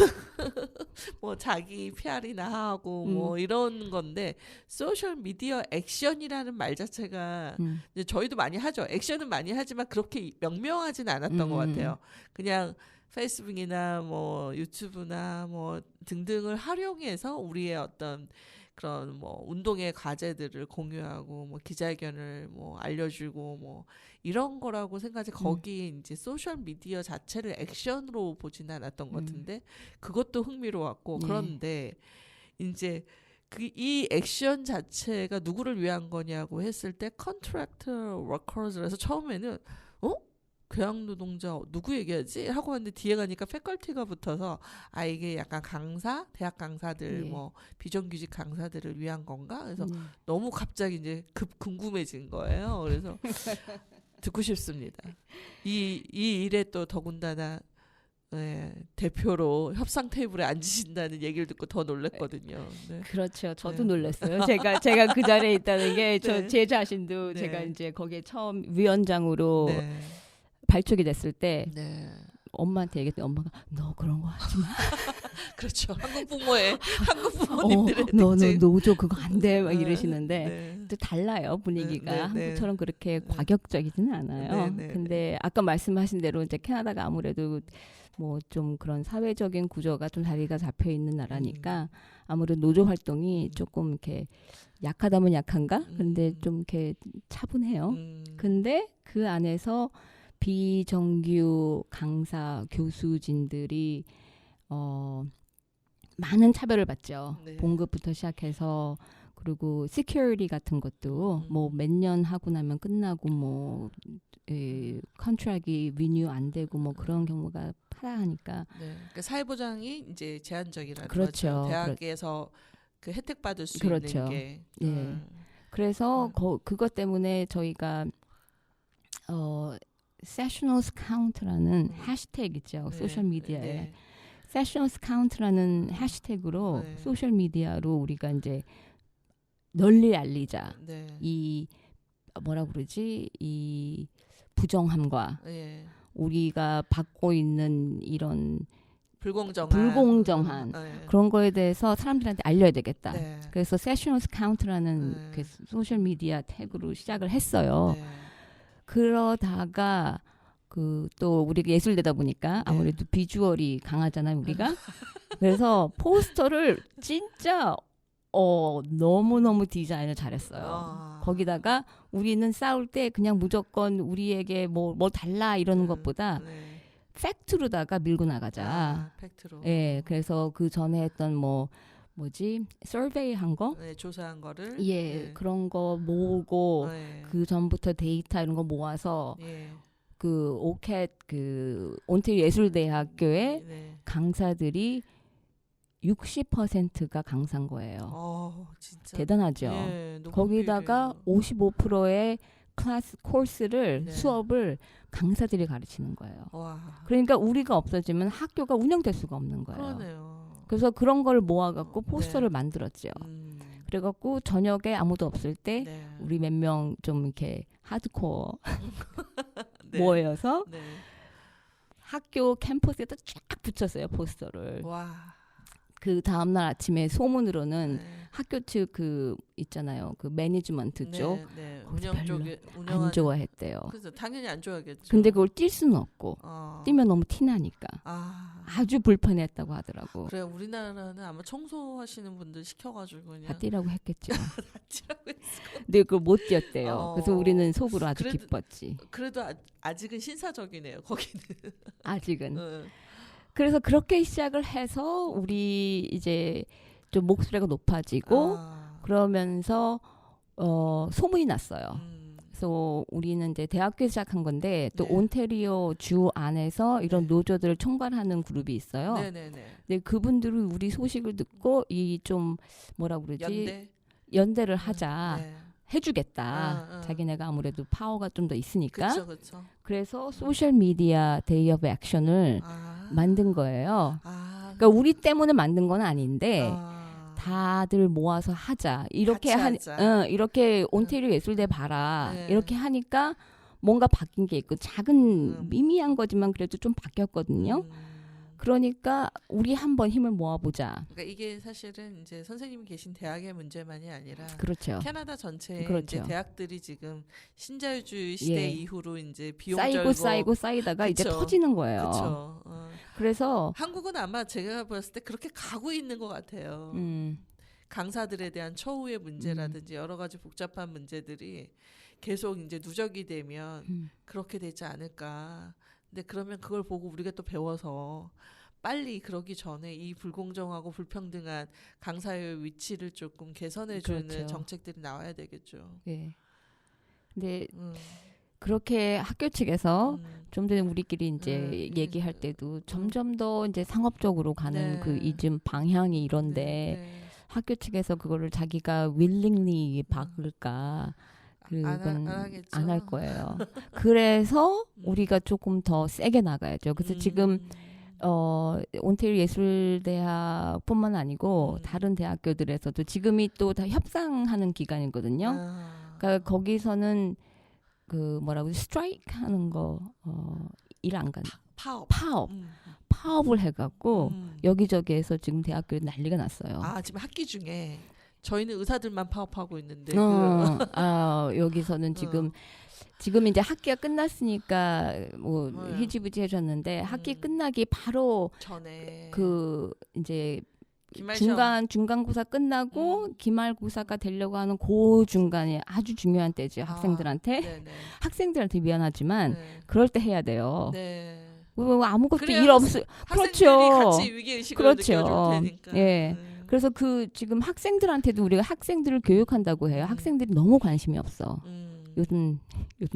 뭐 자기 PR이나 하고 뭐 이런 건데 소셜 미디어 액션이라는 말 자체가 이제 저희도 많이 하죠. 액션은 많이 하지만 그렇게 명명하진 않았던 것 같아요. 그냥 페이스북이나 뭐 유튜브나 뭐 등등을 활용해서 우리의 어떤 그런 뭐 운동의 과제들을 공유하고 뭐 기자회견을 뭐 알려주고 뭐 이런 거라고 생각하지 거기 이제 소셜 미디어 자체를 액션으로 보진 않았던 것 같은데 그것도 흥미로웠고 네. 그런데 이제 그 이 액션 자체가 누구를 위한 거냐고 했을 때 contractor workers라서 처음에는 교양 노동자 누구 얘기하지? 하고 왔는데 뒤에 가니까 패컬티가 붙어서 아 이게 약간 강사, 대학 강사들 예. 뭐 비정규직 강사들을 위한 건가? 그래서 너무 갑자기 이제 급 궁금해진 거예요. 그래서 듣고 싶습니다. 이 일에 또 더군다나 대표로 협상 테이블에 앉으신다는 얘기를 듣고 더 놀랐거든요. 네. 그렇죠. 저도 네. 놀랐어요. 제가 그 자리에 있다는 게 네. 제 자신도 네. 제가 이제 거기에 처음 위원장으로 네. 발족이 됐을 때 네. 엄마한테 얘기했더니 엄마가 너 그런 거 하지 마. 그렇죠. 한국 부모님들의 너 특징. 노조 그거 안 돼 막 네. 이러시는데 네. 또 달라요 분위기가 네, 네, 한국처럼 그렇게 과격적이지는 않아요. 네, 네, 근데 아까 말씀하신 대로 이제 캐나다가 아무래도 뭐 좀 그런 사회적인 구조가 좀 자리가 잡혀 있는 나라니까 아무래도 노조 활동이 조금 이렇게 약하다면 약한가? 근데 좀 이렇게 차분해요. 근데 그 안에서 비정규 강사 교수진들이 많은 차별을 받죠. 네. 봉급부터 시작해서 그리고 시큐리티 같은 것도 뭐 몇 년 하고 나면 끝나고 뭐 컨트랙이 리뉴 안 되고 뭐 그런 경우가 파다하니까 네. 그러니까 사회보장이 이제 제한적이라는 그렇죠. 거죠. 대학에서 그 혜택 받을 수 그렇죠. 있는 게. 예. 그래서 그것 때문에 저희가 세셔널스 카운트라는 해시태그 있죠. 네. 소셜 미디어에 네. 세셔널스 카운트라는 해시태그로 네. 소셜 미디어로 우리가 이제 널리 알리자. 네. 이 뭐라 그러지? 이 부정함과 예. 우리가 받고 있는 이런 불공정한 네. 그런 거에 대해서 사람들한테 알려야 되겠다. 네. 그래서 세셔널스 카운트라는 네. 그 소셜 미디어 태그로 시작을 했어요. 네. 그러다가 그 또 우리가 예술되다 보니까 네. 아무래도 비주얼이 강하잖아요, 우리가. 그래서 포스터를 진짜 너무너무 디자인을 잘했어요. 거기다가 우리는 싸울 때 그냥 무조건 우리에게 뭐 달라 이러는 것보다 네. 팩트로다가 밀고 나가자. 팩트로. 예, 그래서 그 전에 했던 뭐지? 서베이 한 거? 네, 조사한 거를. 예, 네. 그런 거 모으고 네. 그 전부터 데이터 이런 거 모아서 예. 그 오켓 그 온태리오 예술대학교의 네. 강사들이 60%가 강사인 거예요. 진짜. 대단하죠. 예, 너무 거기다가 비례해요. 55%의 클래스 코스를 네. 수업을 강사들이 가르치는 거예요. 와. 그러니까 우리가 없어지면 학교가 운영될 수가 없는 거예요. 그러네요. 그래서 그런 걸 모아갖고 포스터를 네. 만들었죠. 그래갖고 저녁에 아무도 없을 때 네. 우리 몇 명 좀 이렇게 하드코어 네. 모여서 네. 학교 캠퍼스에다 쫙 붙였어요 포스터를. 와. 그 다음날 아침에 소문으로는 네. 학교 측 그 있잖아요. 그 매니지먼트 쪽 네. 거기서 운영 별로 쪽에 안 좋아했대요. 그래서 당연히 안 좋아하겠죠. 근데 그걸 뛸 수는 없고 어. 뛰면 너무 티나니까 아. 아주 불편했다고 하더라고. 그래 우리나라는 아마 청소하시는 분들 시켜가지고 그냥 다 뛰라고 했겠죠. 뛰라고 했어. 근데 그걸 못 뛰었대요. 어. 그래서 우리는 속으로 아주 그래도- 기뻤지. 그래도 아직은 신사적이네요. 거기는. 아직은. 응. 그래서 그렇게 시작을 해서 우리 이제 좀 목소리가 높아지고 아. 그러면서 소문이 났어요. 음. 그래서 우리는 이제 대학교 시작한 건데 또 네. 온태리오 주 안에서 이런 네. 노조들을 총괄하는 그룹이 있어요. 네네네. 근데 그분들은 우리 소식을 듣고 이 좀 뭐라 그러지 연대. 연대를 하자 네. 해주겠다. 자기네가 아무래도 파워가 좀 더 있으니까. 그렇죠, 그렇죠. 그래서 소셜 미디어 데이 오브 액션을 아. 만든 거예요. 아. 그러니까 우리 때문에 만든 건 아닌데 아. 다들 모아서 하자. 이렇게 같이 하자. 이렇게 온태리오 예술대 봐라. 네. 이렇게 하니까 뭔가 바뀐 게 있고 작은 미미한 거지만 그래도 좀 바뀌었거든요. 그러니까 우리 한번 힘을 모아보자. 그러니까 이게 사실은 이제 선생님이 계신 대학의 문제만이 아니라 그렇죠. 캐나다 전체의 그렇죠. 이제 대학들이 지금 신자유주의 시대 예. 이후로 이제 비용 쌓이고 쌓이다가 이제 그쵸. 터지는 거예요. 그렇죠. 그래서 한국은 아마 제가 봤을 때 그렇게 가고 있는 것 같아요. 강사들에 대한 처우의 문제라든지 여러 가지 복잡한 문제들이 계속 이제 누적이 되면 그렇게 되지 않을까. 근데 그러면 그걸 보고 우리가 또 배워서 빨리 그러기 전에 이 불공정하고 불평등한 강사의 위치를 조금 개선해주는 그렇죠. 정책들이 나와야 되겠죠. 예. 근데 그렇게 학교 측에서 좀 전에 우리끼리 이제 얘기할 때도 점점 더 이제 상업적으로 가는 네. 그 이즘 방향이 이런데 네. 학교 측에서 그거를 자기가 willingly 박을까 그건 하겠죠. 안 할 거예요. 그래서 우리가 조금 더 세게 나가야죠. 그래서 지금 온태리오 예술대학뿐만 아니고 다른 대학교들에서도 지금이 또 다 협상하는 기간이거든요. 그러니까 거기서는 그 뭐라고 스트라이크 하는 거 일 안 간 파업을 해갖고 여기저기에서 지금 대학교에 난리가 났어요. 아 지금 학기 중에 저희는 의사들만 파업하고 있는데 여기서는 지금 이제 학기가 끝났으니까 뭐 네. 희지부지 해줬는데 학기 끝나기 바로 전에 그 이제 기말시험. 중간고사 끝나고 기말고사가 되려고 하는 그 중간에 아주 중요한 때죠. 학생들한테 네네. 학생들한테 미안하지만 네. 그럴 때 해야 돼요. 네. 뭐 아무것도 그래야 일 없어. 학생들이 그렇죠. 같이 위기 의식을 그렇죠. 느껴줄 테니까. 예. 그래서 그 지금 학생들한테도 우리가 학생들을 교육한다고 해요. 학생들이 너무 관심이 없어. 요즘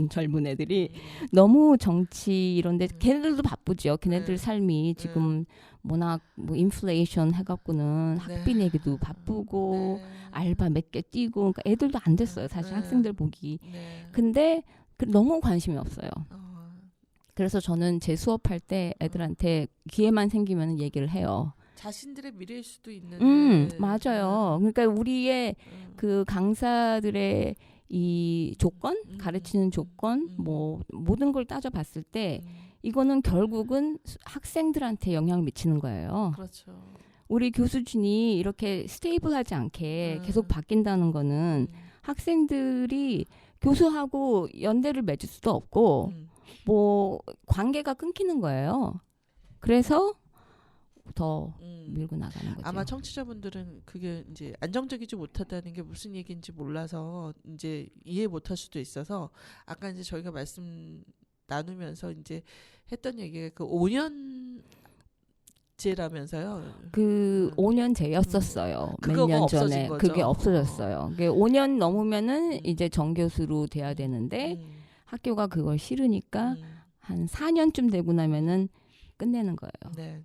젊은 애들이 너무 정치 이런데 걔네들도 바쁘죠. 걔네들 네. 삶이 지금 워낙 뭐 인플레이션 해갖고는 학비 내기도 바쁘고 알바 몇 개 뛰고 그러니까 애들도 안 됐어요. 사실 학생들 보기. 근데 너무 관심이 없어요. 그래서 저는 제 수업할 때 애들한테 기회만 생기면 얘기를 해요. 자신들의 미래일 수도 있는데. 맞아요. 그러니까 우리의 그 강사들의 이 조건, 가르치는 조건, 뭐 모든 걸 따져봤을 때 이거는 결국은 학생들한테 영향을 미치는 거예요. 그렇죠. 우리 교수진이 이렇게 스테이블하지 않게 계속 바뀐다는 거는 학생들이 교수하고 연대를 맺을 수도 없고 뭐 관계가 끊기는 거예요. 그래서 더 밀고 나가는 거죠. 아마 청취자분들은 그게 이제 안정적이지 못하다는 게 무슨 얘기인지 몰라서 이제 이해 못할 수도 있어서 아까 이제 저희가 말씀 나누면서 이제 했던 얘기가 그 5년제라면서요. 그 5년제였었어요. 몇 그거가 년 전에 없어진 거죠. 그게 없어졌어요. 그게 5년 넘으면은 이제 정교수로 돼야 되는데 학교가 그걸 싫으니까 한 4년쯤 되고 나면은 끝내는 거예요. 네,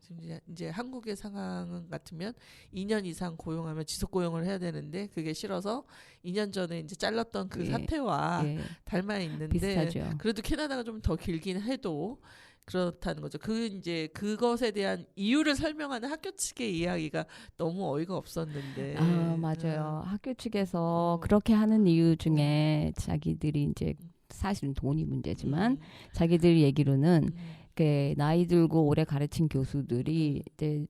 이제 한국의 상황은 같으면 2년 이상 고용하면 지속 고용을 해야 되는데 그게 싫어서 2년 전에 이제 잘랐던 그 사태와 닮아 있는데 비슷하죠. 그래도 캐나다가 좀 더 길긴 해도 그렇다는 거죠. 이제 그것에 대한 이유를 설명하는 학교 측의 이야기가 너무 어이가 없었는데. 아, 맞아요. 학교 측에서 그렇게 하는 이유 중에 자기들이 이제 사실은 돈이 문제지만 자기들 얘기로는 나이 들고 오래 가르친 교수들이 이제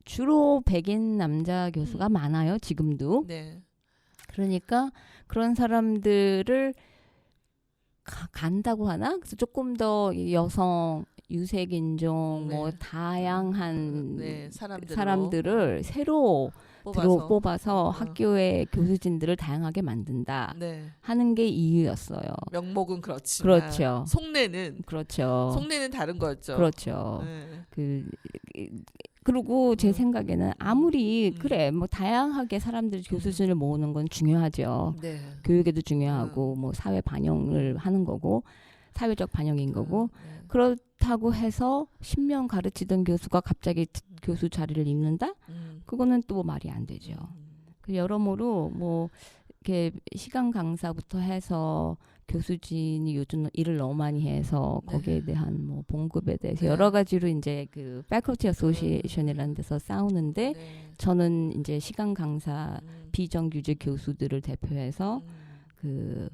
주로 백인 남자 교수가 많아요. 지금도. 네. 그러니까 그런 사람들을 간다고 하나? 그래서 조금 더 여성, 유색인종, 뭐 네. 다양한 네, 사람들을 새로 뽑아서 학교의 교수진들을 다양하게 만든다 네. 하는 게 이유였어요. 명목은 그렇지만 그렇죠. 속내는 그렇죠. 다른 거죠. 그렇죠. 네. 그리고 제 생각에는 아무리 음. 그래 뭐 다양하게 사람들이 교수진을 모으는 건 중요하죠. 네. 교육에도 중요하고 뭐 사회 반영을 하는 거고 사회적 반영인 거고 네. 그렇다고 해서 10년 가르치던 교수가 갑자기 교수 자리를 입는다? 그거는 또 말이 안 되죠. 여러모로 뭐 이렇게 시간 강사부터 해서 교수진이 요즘 일을 너무 많이 해서 네. 거기에 대한 뭐 봉급에 대해서 네. 여러 가지로 이제 그 faculty association이라는 데서 싸우는데 네. 저는 이제 시간 강사 비정규직 교수들을 대표해서 그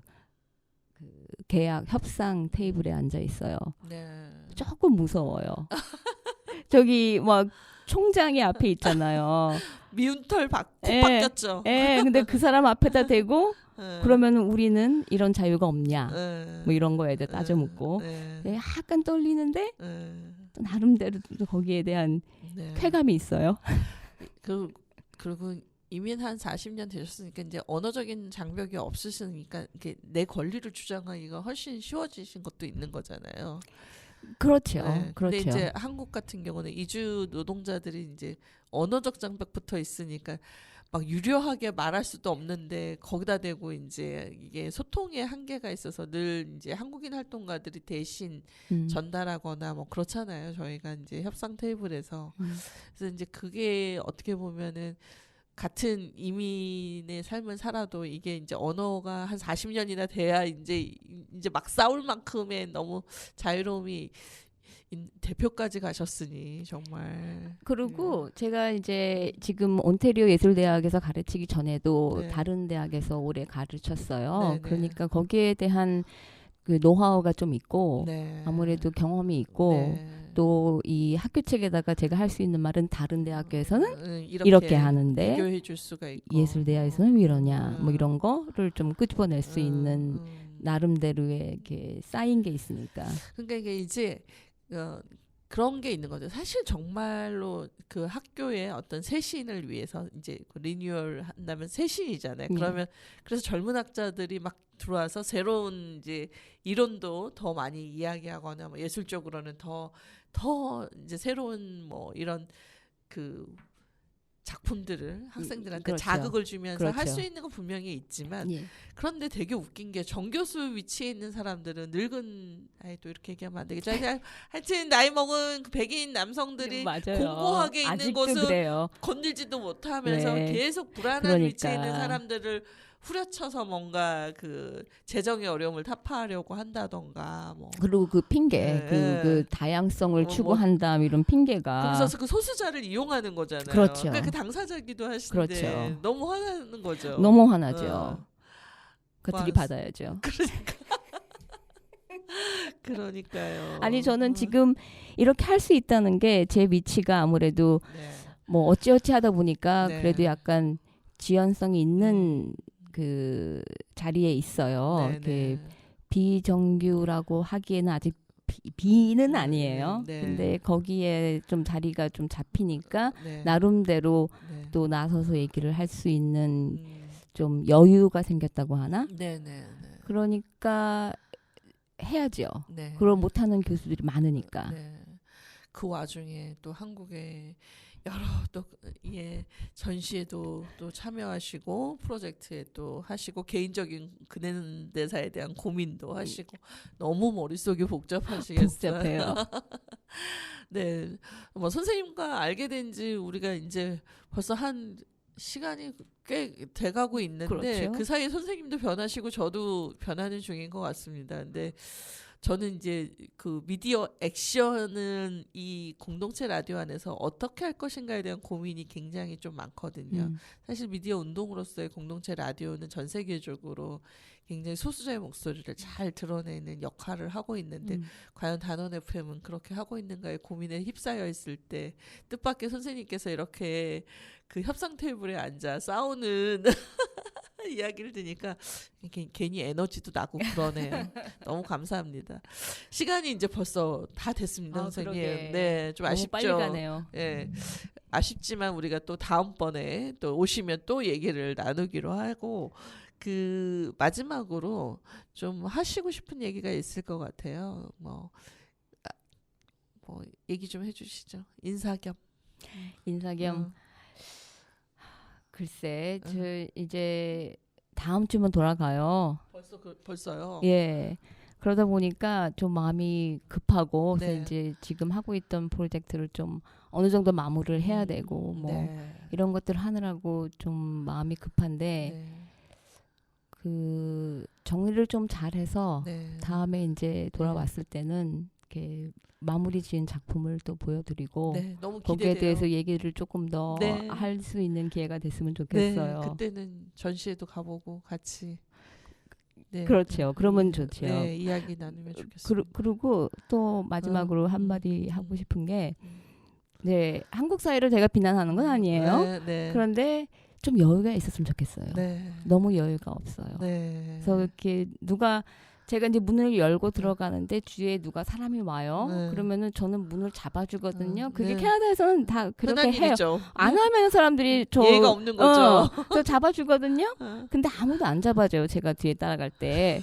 계약 협상 테이블에 앉아 있어요. 네. 조금 무서워요. 저기 막 총장이 앞에 있잖아요. 미운 털 코 예. 바뀌었죠. 예, 근데 그 사람 앞에다 대고 그러면 우리는 이런 자유가 없냐? 뭐 이런 거에 대해 따져 묻고 예, 약간 떨리는데 또 나름대로 또 거기에 대한 네. 쾌감이 있어요. 그리고 이민 한 40년 되셨으니까 이제 언어적인 장벽이 없으시니까 이렇게 내 권리를 주장하기가 훨씬 쉬워지신 것도 있는 거잖아요. 그렇죠. 네. 그렇죠. 근데 이제 한국 같은 경우는 이주 노동자들이 이제 언어적 장벽부터 있으니까 막 유려하게 말할 수도 없는데 거기다 대고 이제 이게 소통의 한계가 있어서 늘 이제 한국인 활동가들이 대신 전달하거나 뭐 그렇잖아요. 저희가 이제 협상 테이블에서. 그래서 이제 그게 어떻게 보면은 같은 이민의 삶을 살아도 이게 이제 언어가 한 40년이나 돼야 이제 막 싸울 만큼의 너무 자유로움이 대표까지 가셨으니 정말. 그리고 제가 이제 지금 온태리오 예술대학에서 가르치기 전에도 네. 다른 대학에서 오래 가르쳤어요. 네, 네. 그러니까 거기에 대한 그 노하우가 좀 있고 네. 아무래도 경험이 있고 네. 또 이 학교 책에다가 제가 할 수 있는 말은 다른 대학교에서는 이렇게 하는데 비교해 줄 수가 있고 예술대학에서는 왜 이러냐 뭐 이런 거를 좀 끄집어낼 수 있는 나름대로의 이렇게 쌓인 게 있으니까. 그러니까 이게 이제 그런 게 있는 거죠. 사실 정말로 그 학교의 어떤 쇄신을 위해서 이제 리뉴얼 한다면 쇄신이잖아요. 그러면 그래서 젊은 학자들이 막 들어와서 새로운 이제 이론도 더 많이 이야기하거나 뭐 예술적으로는 더 이제 새로운 뭐 이런 그 작품들을 학생들한테 그렇죠. 자극을 주면서 할 그렇죠. 수 있는 건 분명히 있지만 예. 그런데 되게 웃긴 게 정교수 위치에 있는 사람들은 늙은 또 이렇게 얘기하면 안 되겠죠. 하여튼 나이 먹은 그 백인 남성들이 맞아요. 공고하게 있는 아직도 곳은 그래요. 건들지도 못하면서 네. 계속 불안한 그러니까. 위치에 있는 사람들을 후려쳐서 뭔가 그 재정의 어려움을 타파하려고 한다던가 뭐. 그리고 그 핑계, 네. 그 다양성을 뭐. 추구한다 이런 핑계가. 그래서 그 소수자를 이용하는 거잖아요. 그렇죠. 그러니까 그 당사자기도 하시는데 그렇죠. 너무 화나는 거죠. 너무 화나죠. 그들이 와. 받아야죠. 그러니까요. 아니 저는 지금 이렇게 할 수 있다는 게 제 위치가 아무래도 네. 뭐 어찌어찌 하다 보니까 네. 그래도 약간 지연성이 있는 그 자리에 있어요. 네, 이렇게 네. 비정규라고 하기에는 아직 비는 아니에요. 네. 근데 거기에 좀 자리가 좀 잡히니까 네. 나름대로 네. 또 나서서 얘기를 할 수 있는 좀 여유가 생겼다고 하나? 네, 네, 네. 그러니까 해야죠. 네. 그걸 못하는 교수들이 많으니까. 네. 그 와중에 또 한국의 여러 또 전시에도 또 참여하시고 프로젝트에 또 하시고 개인적인 근현대사에 대한 고민도 하시고 너무 머릿속이 복잡하시겠어요. 복잡해요. 네, 뭐 선생님과 알게 된지 우리가 이제 벌써 한 시간이 꽤 돼가고 있는데 그렇죠. 그 사이에 선생님도 변하시고 저도 변하는 중인 것 같습니다. 근데 저는 이제 그 미디어 액션은 이 공동체 라디오 안에서 어떻게 할 것인가에 대한 고민이 굉장히 좀 많거든요. 사실 미디어 운동으로서의 공동체 라디오는 전 세계적으로 굉장히 소수자의 목소리를 잘 드러내는 역할을 하고 있는데 과연 단원 FM은 그렇게 하고 있는가의 고민에 휩싸여 있을 때 뜻밖의 선생님께서 이렇게 그 협상 테이블에 앉아 싸우는 이야기를 들으니까 괜히 에너지도 나고 그러네요. 너무 감사합니다. 시간이 이제 벌써 다 됐습니다, 선생님. 그러게. 네, 좀 너무 아쉽죠. 빨리 가네요. 네, 아쉽지만 우리가 또 다음번에 또 오시면 또 얘기를 나누기로 하고 그 마지막으로 좀 하시고 싶은 얘기가 있을 것 같아요. 뭐 얘기 좀 해주시죠. 인사 겸. 글쎄, 저 이제 다음 주면 돌아가요. 벌써요. 예. 그러다 보니까 좀 마음이 급하고 네. 그래서 이제 지금 하고 있던 프로젝트를 좀 어느 정도 마무리를 해야 되고 뭐 네. 이런 것들 하느라고 좀 마음이 급한데 네. 그 정리를 좀 잘해서 네. 다음에 이제 돌아왔을 때는 이렇게 마무리 지은 작품을 또 보여드리고 네, 너무 거기에 기대돼요. 대해서 얘기를 조금 더 네. 할 수 있는 기회가 됐으면 네, 좋겠어요. 그때는 전시회도 가보고 같이. 네. 그렇죠. 그러면 좋죠. 네, 이야기 나누면 좋겠습니다. 그리고 또 마지막으로 한마디 하고 싶은 게 네, 한국 사회를 제가 비난하는 건 아니에요. 네, 네. 그런데 좀 여유가 있었으면 좋겠어요. 네. 너무 여유가 없어요. 네. 그래서 이렇게 누가 제가 이제 문을 열고 들어가는데 뒤에 누가 사람이 와요. 네. 그러면은 저는 문을 잡아주거든요. 그게 네. 캐나다에서는 다 그렇게 흔한 해요. 일이죠. 안 하면 사람들이 저 예의가 없는 거죠. 저 잡아주거든요. 어. 근데 아무도 안 잡아줘요. 제가 뒤에 따라갈 때.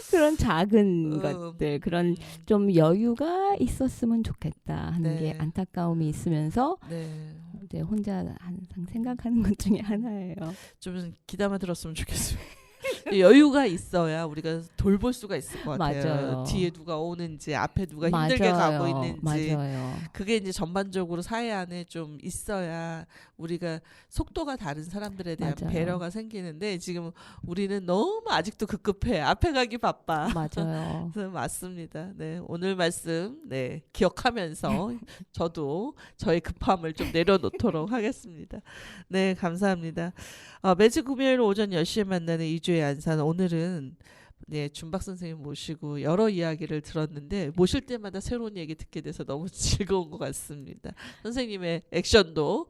그런 작은 것들, 그런 좀 여유가 있었으면 좋겠다 하는 네. 게 안타까움이 있으면서 네. 이제 혼자 항상 생각하는 것 중에 하나예요. 좀 기다만 들었으면 좋겠습니다. 여유가 있어야 우리가 돌볼 수가 있을 것 같아요. 맞아요. 뒤에 누가 오는지, 앞에 누가 힘들게 가고 있는지. 맞아요. 그게 이제 전반적으로 사회 안에 좀 있어야 우리가 속도가 다른 사람들에 대한 맞아요. 배려가 생기는데 지금 우리는 너무 아직도 급급해. 앞에 가기 바빠. 맞아요. 그래서 맞습니다. 네, 오늘 말씀 기억하면서 저도 저의 급함을 좀 내려놓도록 하겠습니다. 네, 감사합니다. 매주 금요일 오전 10시에 만나는 이주의 안산. 오늘은 준박 선생님 모시고 여러 이야기를 들었는데 모실 때마다 새로운 얘기 듣게 돼서 너무 즐거운 것 같습니다. 선생님의 액션도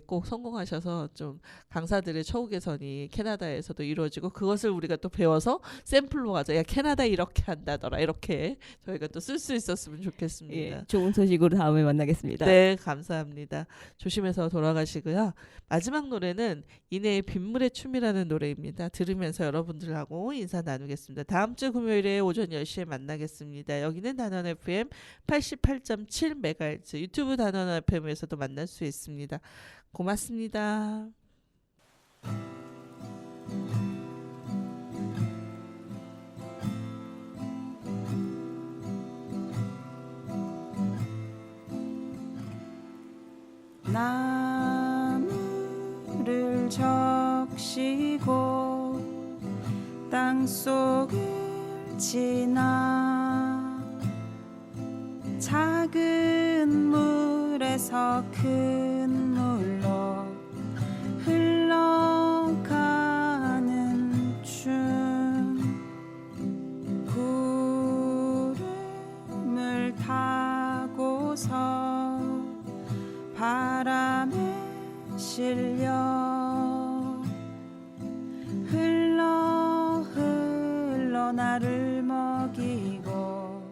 꼭 성공하셔서 좀 강사들의 처우 개선이 캐나다에서도 이루어지고 그것을 우리가 또 배워서 샘플로 가자. 야, 캐나다 이렇게 한다더라. 이렇게 저희가 또 쓸 수 있었으면 좋겠습니다. 예, 좋은 소식으로 다음에 만나겠습니다. 네, 감사합니다. 조심해서 돌아가시고요. 마지막 노래는 이내의 빗물의 춤이라는 노래입니다. 들으면서 여러분들하고 인사 나누겠습니다. 다음 주 금요일에 오전 10시에 만나겠습니다. 여기는 단원 FM 88.7MHz 유튜브 단원 FM에서도 만날 수 있습니다. 고맙습니다. 나무를 적시고 땅속을 지나 작은 물에서 큰 물로 흘러가는 춤 구름을 타고서 바람에 실려 흘러 나를 먹이고